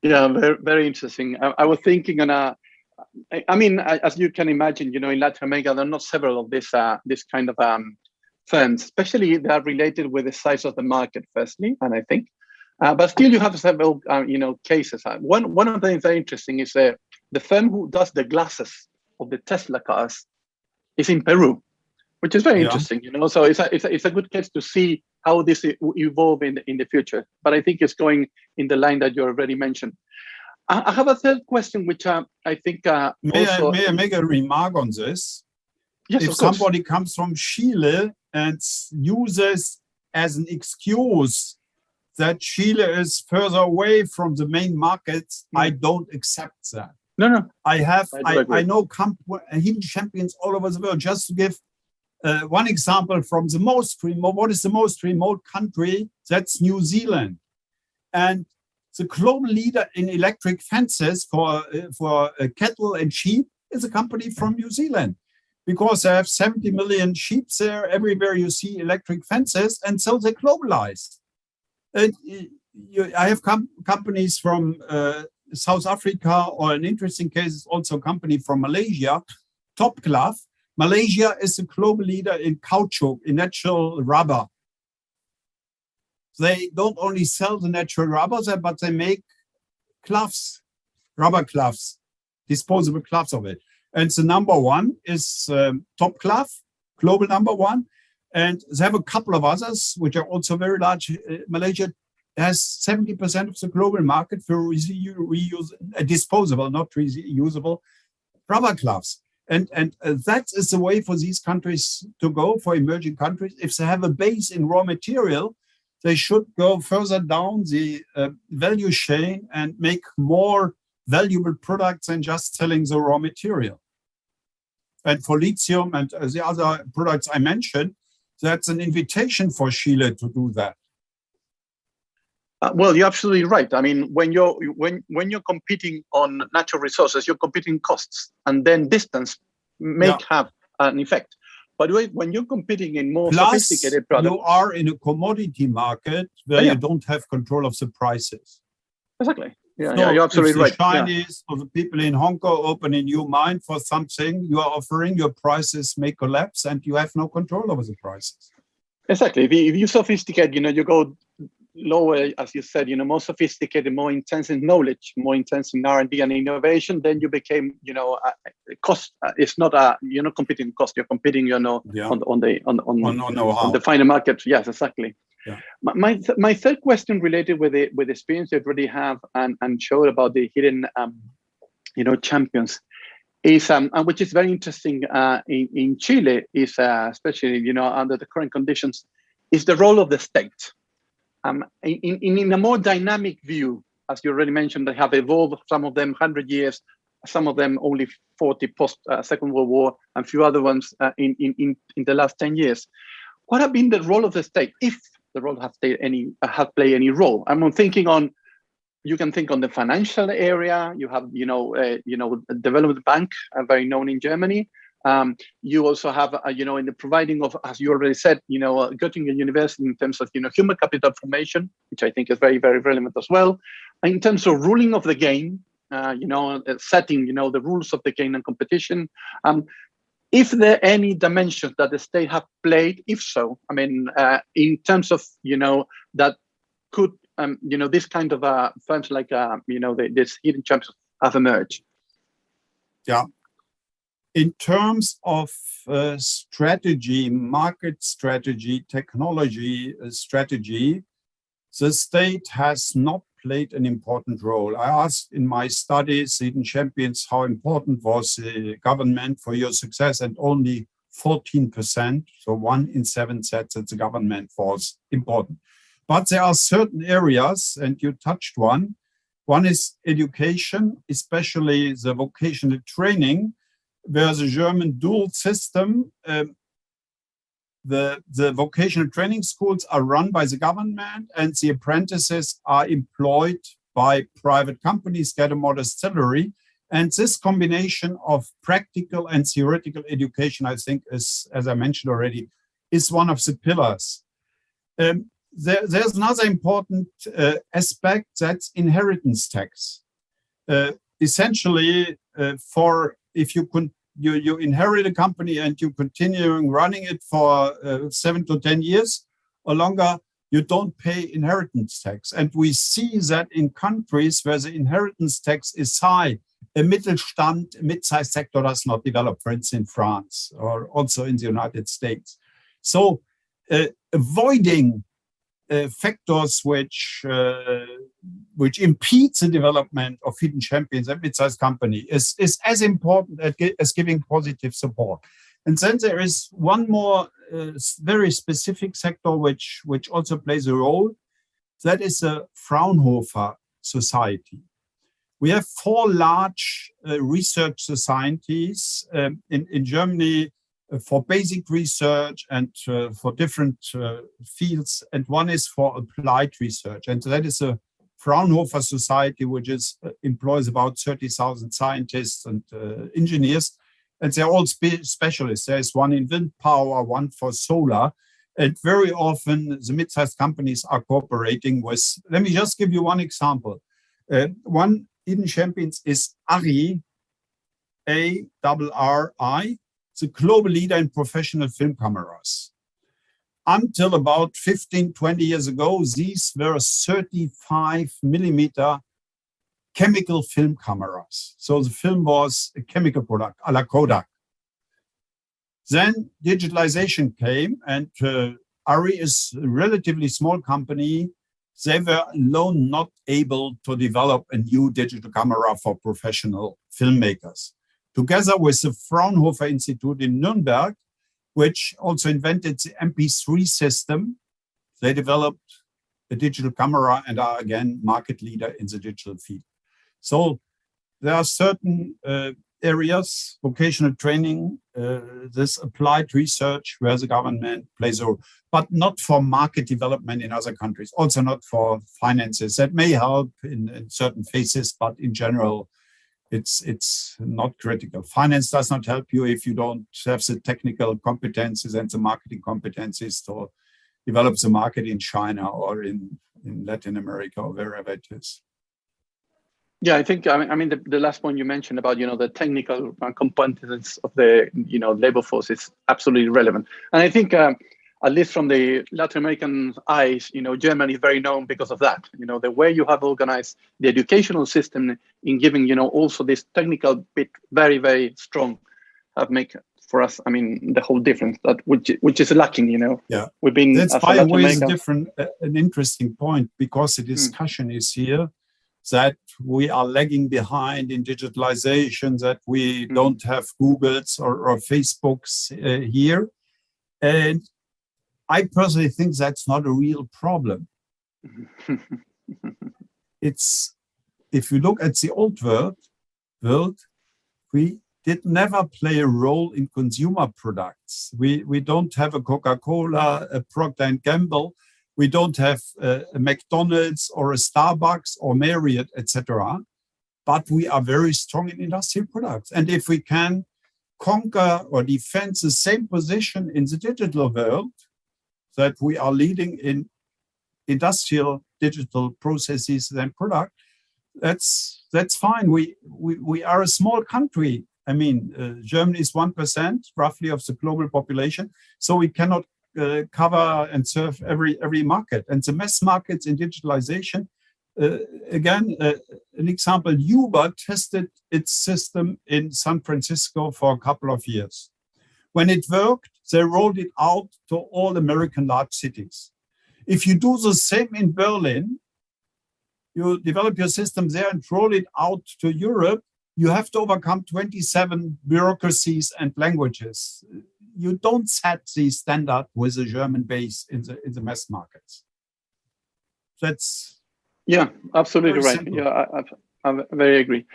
Yeah, very, very interesting. I was thinking as you can imagine, in Latin America, there are not several of this kind of firms, especially they are related with the size of the market, firstly, and I think. But still, you have several, cases. One of the things very interesting is the firm who does the glasses of the Tesla cars is in Peru, which is very interesting. So it's a good case to see how this evolve in the future. But I think it's going in the line that you already mentioned. I have a third question, which I think May I make a remark on this? Yes, if somebody comes from Chile and uses as an excuse that Chile is further away from the main markets, I don't accept that. No. I know hidden champions all over the world. Just to give one example from the most remote, what is the most remote country? That's New Zealand. And the global leader in electric fences for cattle and sheep is a company from New Zealand, because they have 70 million sheep there. Everywhere you see electric fences, and so they globalized. And I have companies from South Africa, or an interesting case is also a company from Malaysia, Top Glove. Malaysia is a global leader in caoutchouc, in natural rubber. They don't only sell the natural rubber, but they make gloves, rubber gloves, disposable gloves of it. And the number one is Top Glove, global number one. And they have a couple of others, which are also very large. Malaysia has 70% of the global market for disposable, not reusable, rubber gloves. And that is the way for these countries to go, for emerging countries. If they have a base in raw material, they should go further down the value chain and make more valuable products than just selling the raw material. And for lithium and the other products I mentioned, that's an invitation for Chile to do that. Well, you're absolutely right. I mean, when you're competing on natural resources, you're competing costs, and then distance have an effect. But when you're competing in more sophisticated products, you are in a commodity market where you don't have control of the prices. Exactly. Yeah, you're absolutely right. If the Chinese or the people in Hong Kong open a new mine for something you are offering, your prices may collapse and you have no control over the prices. Exactly. If you sophisticate, you go lower, as you said, more sophisticated, more intense in knowledge, more intense in R&D and innovation, then you became, cost. It's not you're not competing cost. You're competing, on the final market. Yes, exactly. Yeah. My third question related with the experience you already have and showed about the hidden champions is and which is very interesting in Chile is especially under the current conditions is the role of the state. In a more dynamic view, as you already mentioned, they have evolved, some of them 100 years, some of them only 40 post Second World War, and a few other ones in the last 10 years. What have been the role of the state, if the role has played any role? I'm thinking on, you can think on the financial area. You have, a development bank, very known in Germany. You also have, in the providing of, as you already said, Göttingen University in terms of, human capital formation, which I think is very, very relevant as well. In terms of ruling of the game, setting, the rules of the game and competition. If there are any dimensions that the state have played, if so, in terms of, that could, this kind of firms like, this hidden champions have emerged. Yeah. In terms of strategy, market strategy, technology strategy, the state has not played an important role. I asked in my studies, hidden champions, how important was the government for your success, and only 14%, so 1 in 7 said that the government was important. But there are certain areas, and you touched one. One is education, especially the vocational training, where the German dual system, the vocational training schools are run by the government, and the apprentices are employed by private companies, get a modest salary. And this combination of practical and theoretical education, I think, is, as I mentioned already, is one of the pillars. There's another important aspect, that's inheritance tax. Essentially, if you inherit a company and you continue running it for 7 to 10 years or longer, you don't pay inheritance tax. And we see that in countries where the inheritance tax is high, a Mittelstand, mid-sized sector does not develop, for instance, in France or also in the United States. So avoiding factors which impede the development of hidden champions and mid-sized company is as important as giving positive support. And then there is one more very specific sector which also plays a role. That is a Fraunhofer Society. We have 4 large research societies in Germany for basic research and for different fields, and one is for applied research. And that is a Fraunhofer Society, which employs about 30,000 scientists and engineers, and they're all specialists. There's one in wind power, one for solar, and very often the mid-sized companies are cooperating with. Let me just give you one example. One hidden champions is ARRI, ARRI, the global leader in professional film cameras. Until about 15, 20 years ago, these were 35 millimeter chemical film cameras. So the film was a chemical product, a la Kodak. Then digitalization came, and ARRI is a relatively small company. They were alone not able to develop a new digital camera for professional filmmakers. Together with the Fraunhofer Institute in Nuremberg, which also invented the MP3 system, they developed a digital camera and are again market leader in the digital field. So there are certain areas, vocational training, this applied research where the government plays a role, but not for market development in other countries, also not for finances. That may help in certain phases, but in general, it's not critical. Finance does not help you if you don't have the technical competencies and the marketing competencies to develop the market in China or in Latin America or wherever it is. Yeah, I think, the last point you mentioned about, the technical components of the, labor force is absolutely relevant. And I think, at least from the Latin American eyes, Germany is very known because of that. The way you have organized the educational system in giving, also this technical bit very, very strong, have make for us, I mean, the whole difference that which is lacking, you know. Yeah, we've been. That's by the way an interesting point, because the discussion is here that we are lagging behind in digitalization, that we don't have Googles or Facebooks here, and I personally think that's not a real problem. It's, if you look at the old world, we did never play a role in consumer products. We don't have a Coca-Cola, a Procter & Gamble. We don't have a McDonald's or a Starbucks or Marriott, etc. But we are very strong in industrial products. And if we can conquer or defend the same position in the digital world, that we are leading in industrial digital processes and product, that's fine. We are a small country. I mean, Germany is 1% roughly of the global population, so we cannot cover and serve every market. And the mass markets in digitalization, again, an example, Uber tested its system in San Francisco for a couple of years. When it worked, they rolled it out to all American large cities. If you do the same in Berlin, you develop your system there and roll it out to Europe, you have to overcome 27 bureaucracies and languages. You don't set the standard with a German base in the mass markets. That's absolutely right. Simple. Yeah, I very agree.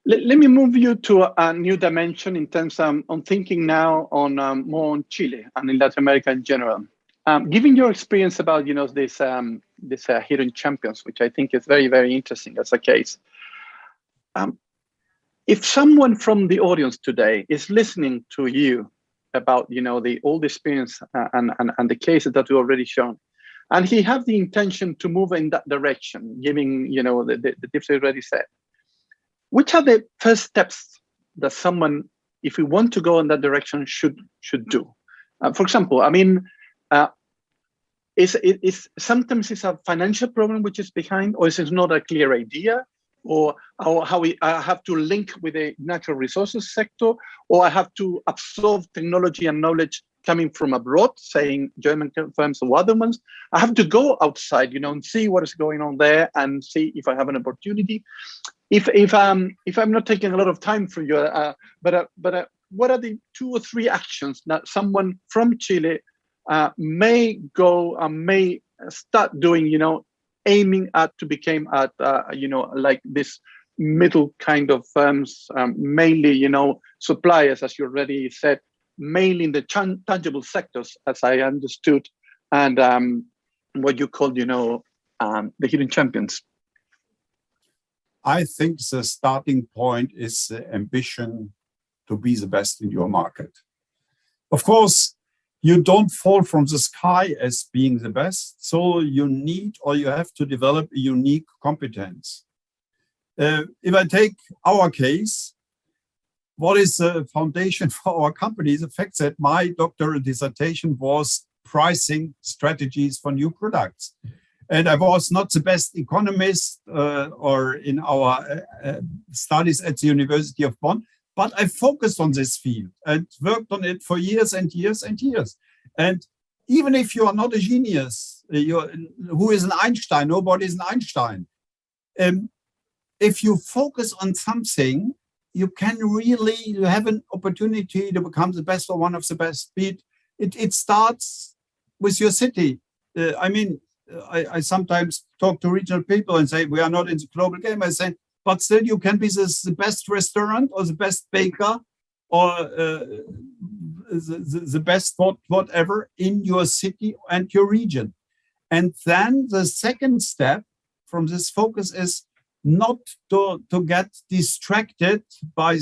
Let me move you to a new dimension in terms of on thinking now on more on Chile and in Latin America in general. Given your experience about this hidden champions, which I think is very, very interesting as a case. If someone from the audience today is listening to you about the old experience and the cases that you already shown, and he have the intention to move in that direction, giving the tips you already said, which are the first steps that someone, if we want to go in that direction, should do? For example, I mean, sometimes it's a financial problem which is behind, or is it not a clear idea, or how I have to link with the natural resources sector, or I have to absorb technology and knowledge coming from abroad, saying German firms or other ones. I have to go outside, and see what is going on there and see if I have an opportunity. If I'm not taking a lot of time for you, but what are the 2 or 3 actions that someone from Chile may go and may start doing, aiming at to become like this middle kind of firms, mainly, suppliers, as you already said, mainly in the tangible sectors, as I understood, and what you called, the hidden champions. I think the starting point is the ambition to be the best in your market. Of course, you don't fall from the sky as being the best, so you need or you have to develop a unique competence. If I take our case, what is the foundation for our company? The fact that my doctoral dissertation was pricing strategies for new products. And I was not the best economist or in our studies at the University of Bonn, but I focused on this field and worked on it for years and years and years. And even if you are not a genius, who is an Einstein? Nobody is an Einstein. If you focus on something, you can really have an opportunity to become the best or one of the best. It starts with your city. I sometimes talk to regional people and say, we are not in the global game. I say, but still you can be the best restaurant or the best baker or the best whatever in your city and your region. And then the second step from this focus is not to get distracted by,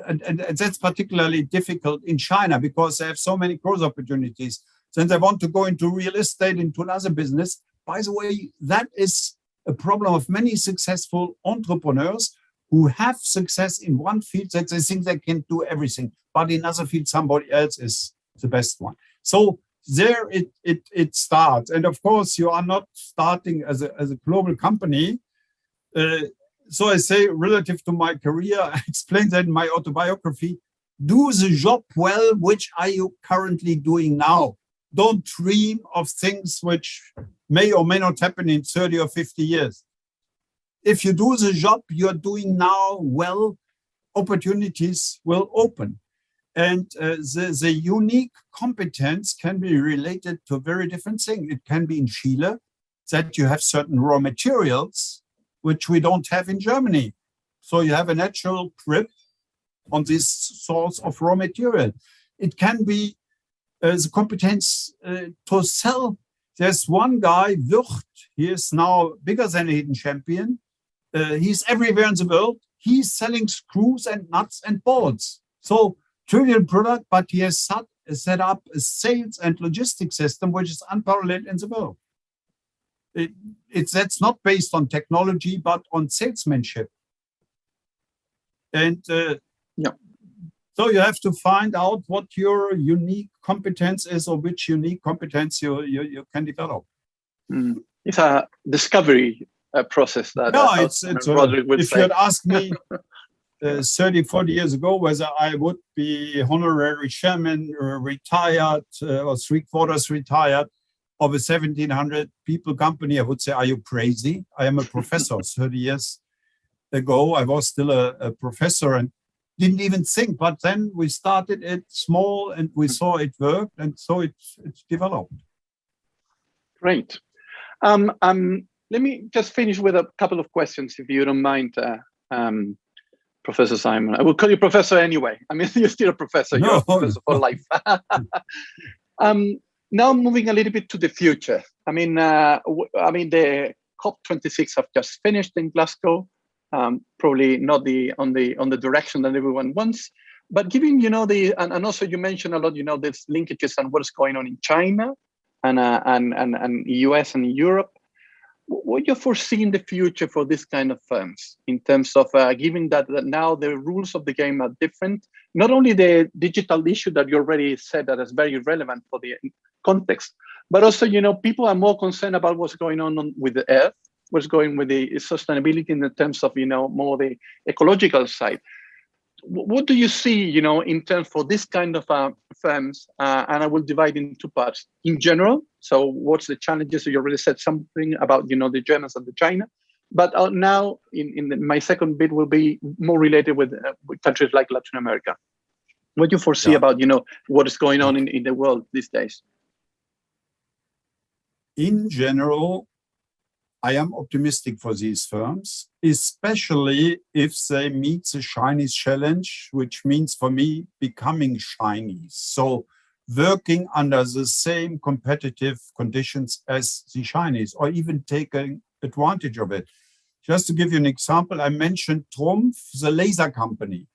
and that's particularly difficult in China because they have so many growth opportunities. Then they want to go into real estate, into another business. By the way, that is a problem of many successful entrepreneurs who have success in one field that they think they can do everything, but in another field, somebody else is the best one. So there it starts. And of course, you are not starting as a global company. So I say, relative to my career, I explained that in my autobiography, do the job well, which are you currently doing now? Don't dream of things which may or may not happen in 30 or 50 years. If you do the job you're doing now well, opportunities will open. And the unique competence can be related to a very different thing. It can be in Chile that you have certain raw materials which we don't have in Germany. So you have a natural grip on this source of raw material. It can be the competence to sell. There's one guy, Wirt, he is now bigger than a hidden champion. He's everywhere in the world. He's selling screws and nuts and bolts. So trivial product, but he has set up a sales and logistics system which is unparalleled in the world. That's not based on technology, but on salesmanship. And so you have to find out what your unique competence is, or which unique competence you can develop. It's a discovery process. If you had asked me 30, 40 years ago whether I would be honorary chairman or retired or 3/4 retired of a 1,700 people company, I would say, are you crazy? I am a professor. 30 years ago, I was still a professor and didn't even think. But then we started it small and we saw it work, and so it's developed. Great. Let me just finish with a couple of questions, if you don't mind, Professor Simon. I will call you professor anyway. I mean, you're still a professor. You're a professor for life. Now moving a little bit to the future. I mean, the COP26 have just finished in Glasgow. Probably not on the direction that everyone wants, but given and also you mentioned a lot there's linkages and what's going on in China and US and Europe. What do you foresee in the future for this kind of firms in terms of given that now the rules of the game are different? Not only the digital issue that you already said that is very relevant for the context, but also people are more concerned about what's going on with the earth, what's going with the sustainability in the terms of more the ecological side. What do you see in terms for this kind of firms? And I will divide in two parts. In general, so what's the challenges? So you already said something about the Germans and the China, but now my second bit will be more related with countries like Latin America. What do you foresee about what is going on in the world these days? In general, I am optimistic for these firms, especially if they meet the Chinese challenge, which means for me becoming Chinese. So working under the same competitive conditions as the Chinese, or even taking advantage of it. Just to give you an example, I mentioned Trumpf, the laser company.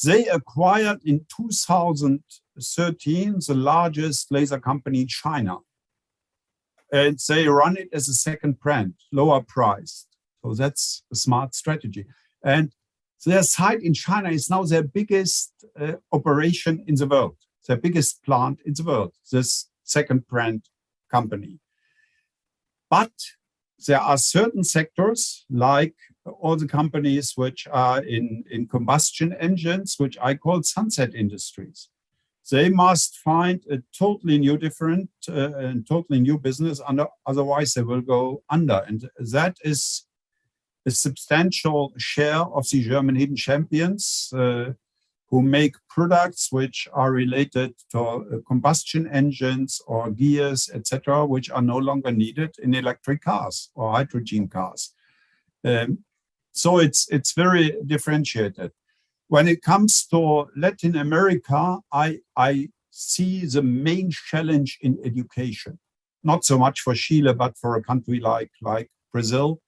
They acquired in 2013 the largest laser company in China. And they run it as a second brand, lower priced. So that's a smart strategy. And their site in China is now their biggest operation in the world, their biggest plant in the world, this second brand company. But there are certain sectors, like all the companies which are in combustion engines, which I call sunset industries. They must find a totally new and totally new business, otherwise they will go under. And that is a substantial share of the German hidden champions who make products which are related to combustion engines or gears, etc., which are no longer needed in electric cars or hydrogen cars. So it's very differentiated. When it comes to Latin America, I see the main challenge in education. Not so much for Chile, but for a country like Brazil.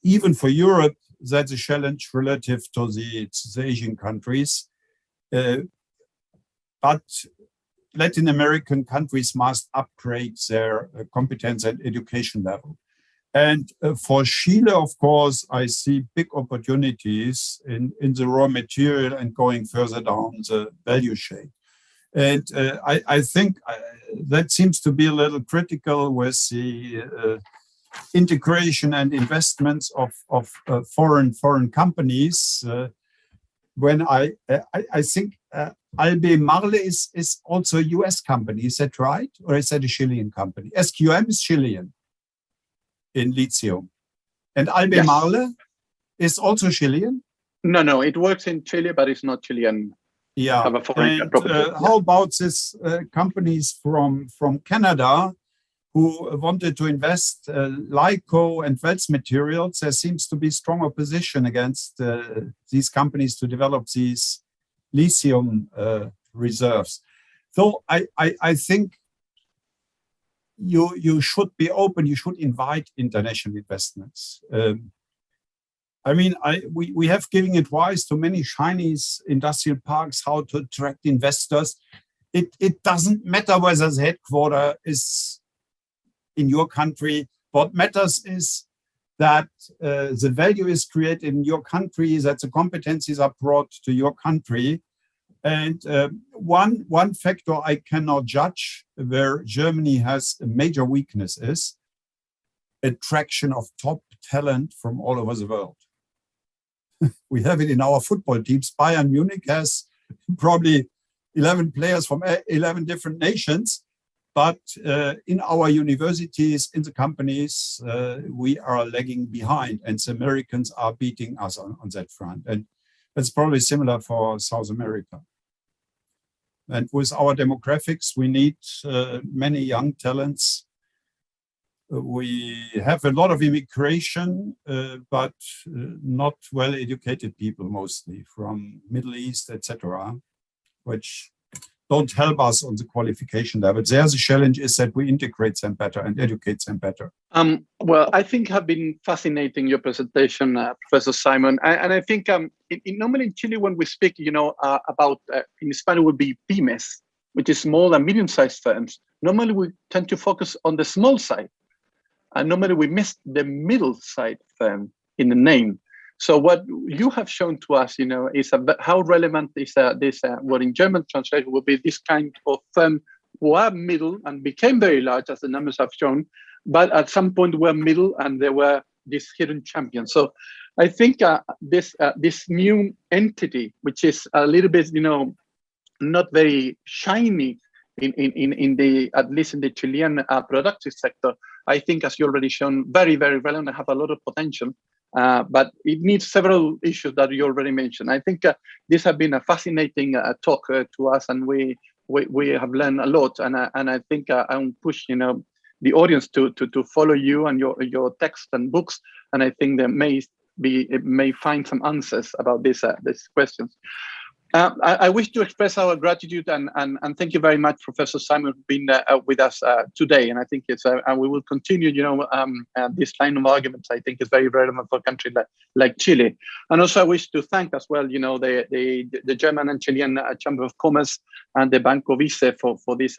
Even for Europe, that's a challenge relative to the Asian countries. But Latin American countries must upgrade their competence and education level. And for Chile, of course, I see big opportunities in the raw material and going further down the value chain. And I think that seems to be a little critical with the integration and investments of foreign companies. when I think Albemarle is also a US company. Is that right? Or is that a Chilean company? SQM is Chilean in lithium. And Albemarle is also Chilean? No, it works in Chile, but it's not Chilean. Yeah. Have a foreign property. How about these companies from Canada who wanted to invest, Lyco and Wells Materials? There seems to be strong opposition against these companies to develop these lithium reserves. So I think you should be open. You should invite international investments. We have given advice to many Chinese industrial parks how to attract investors. It doesn't matter whether the headquarters is in your country. What matters is that the value is created in your country, that the competencies are brought to your country. And one factor I cannot judge where Germany has a major weakness is attraction of top talent from all over the world. We have it in our football teams. Bayern Munich has probably 11 players from 11 different nations. But in our universities, in the companies, we are lagging behind, and the Americans are beating us on that front. And that's probably similar for South America. And with our demographics, we need many young talents. We have a lot of immigration, but not well-educated people, mostly from Middle East, etc., which don't help us on the qualification level. There's a challenge is that we integrate them better and educate them better. Well, I think have been fascinating your presentation, Professor Simon. And I think normally in Chile, when we speak, about, in Spanish would be pymes, which is small and medium-sized firms. Normally we tend to focus on the small side. And normally we miss the middle side firm in the name. So what you have shown to us, is how relevant is this, what in German translation would be this kind of firm who are middle and became very large, as the numbers have shown, but at some point were middle and there were these hidden champions. So I think this new entity, which is a little bit, not very shiny in the, at least in the Chilean productive sector, I think, as you already shown, very, very relevant and have a lot of potential. But it needs several issues that you already mentioned. I think this has been a fascinating talk to us, and we have learned a lot. And I think I'm push the audience to follow you and your text and books. And I think they may find some answers about these questions. I wish to express our gratitude and thank you very much, Professor Simon, for being with us today. And I think it's and we will continue, this line of arguments. I think is very relevant for a country like Chile. And also I wish to thank as well, the German and Chilean Chamber of Commerce and the Banco BICE for this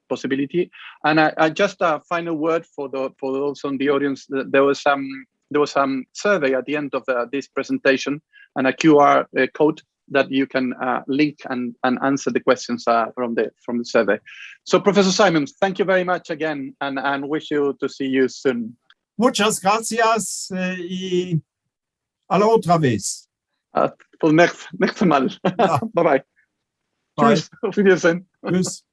possibility. And I just a final word for those on the audience. There was some survey at the end of this presentation and a QR code that you can link and answer the questions from the survey. So, Professor Simon, thank you very much again, and wish you to see you soon. Muchas gracias y a la otra vez. Till next Mal. Ja. Bye-bye. Bye. Tschüss. Auf Wiedersehen. Tschüss.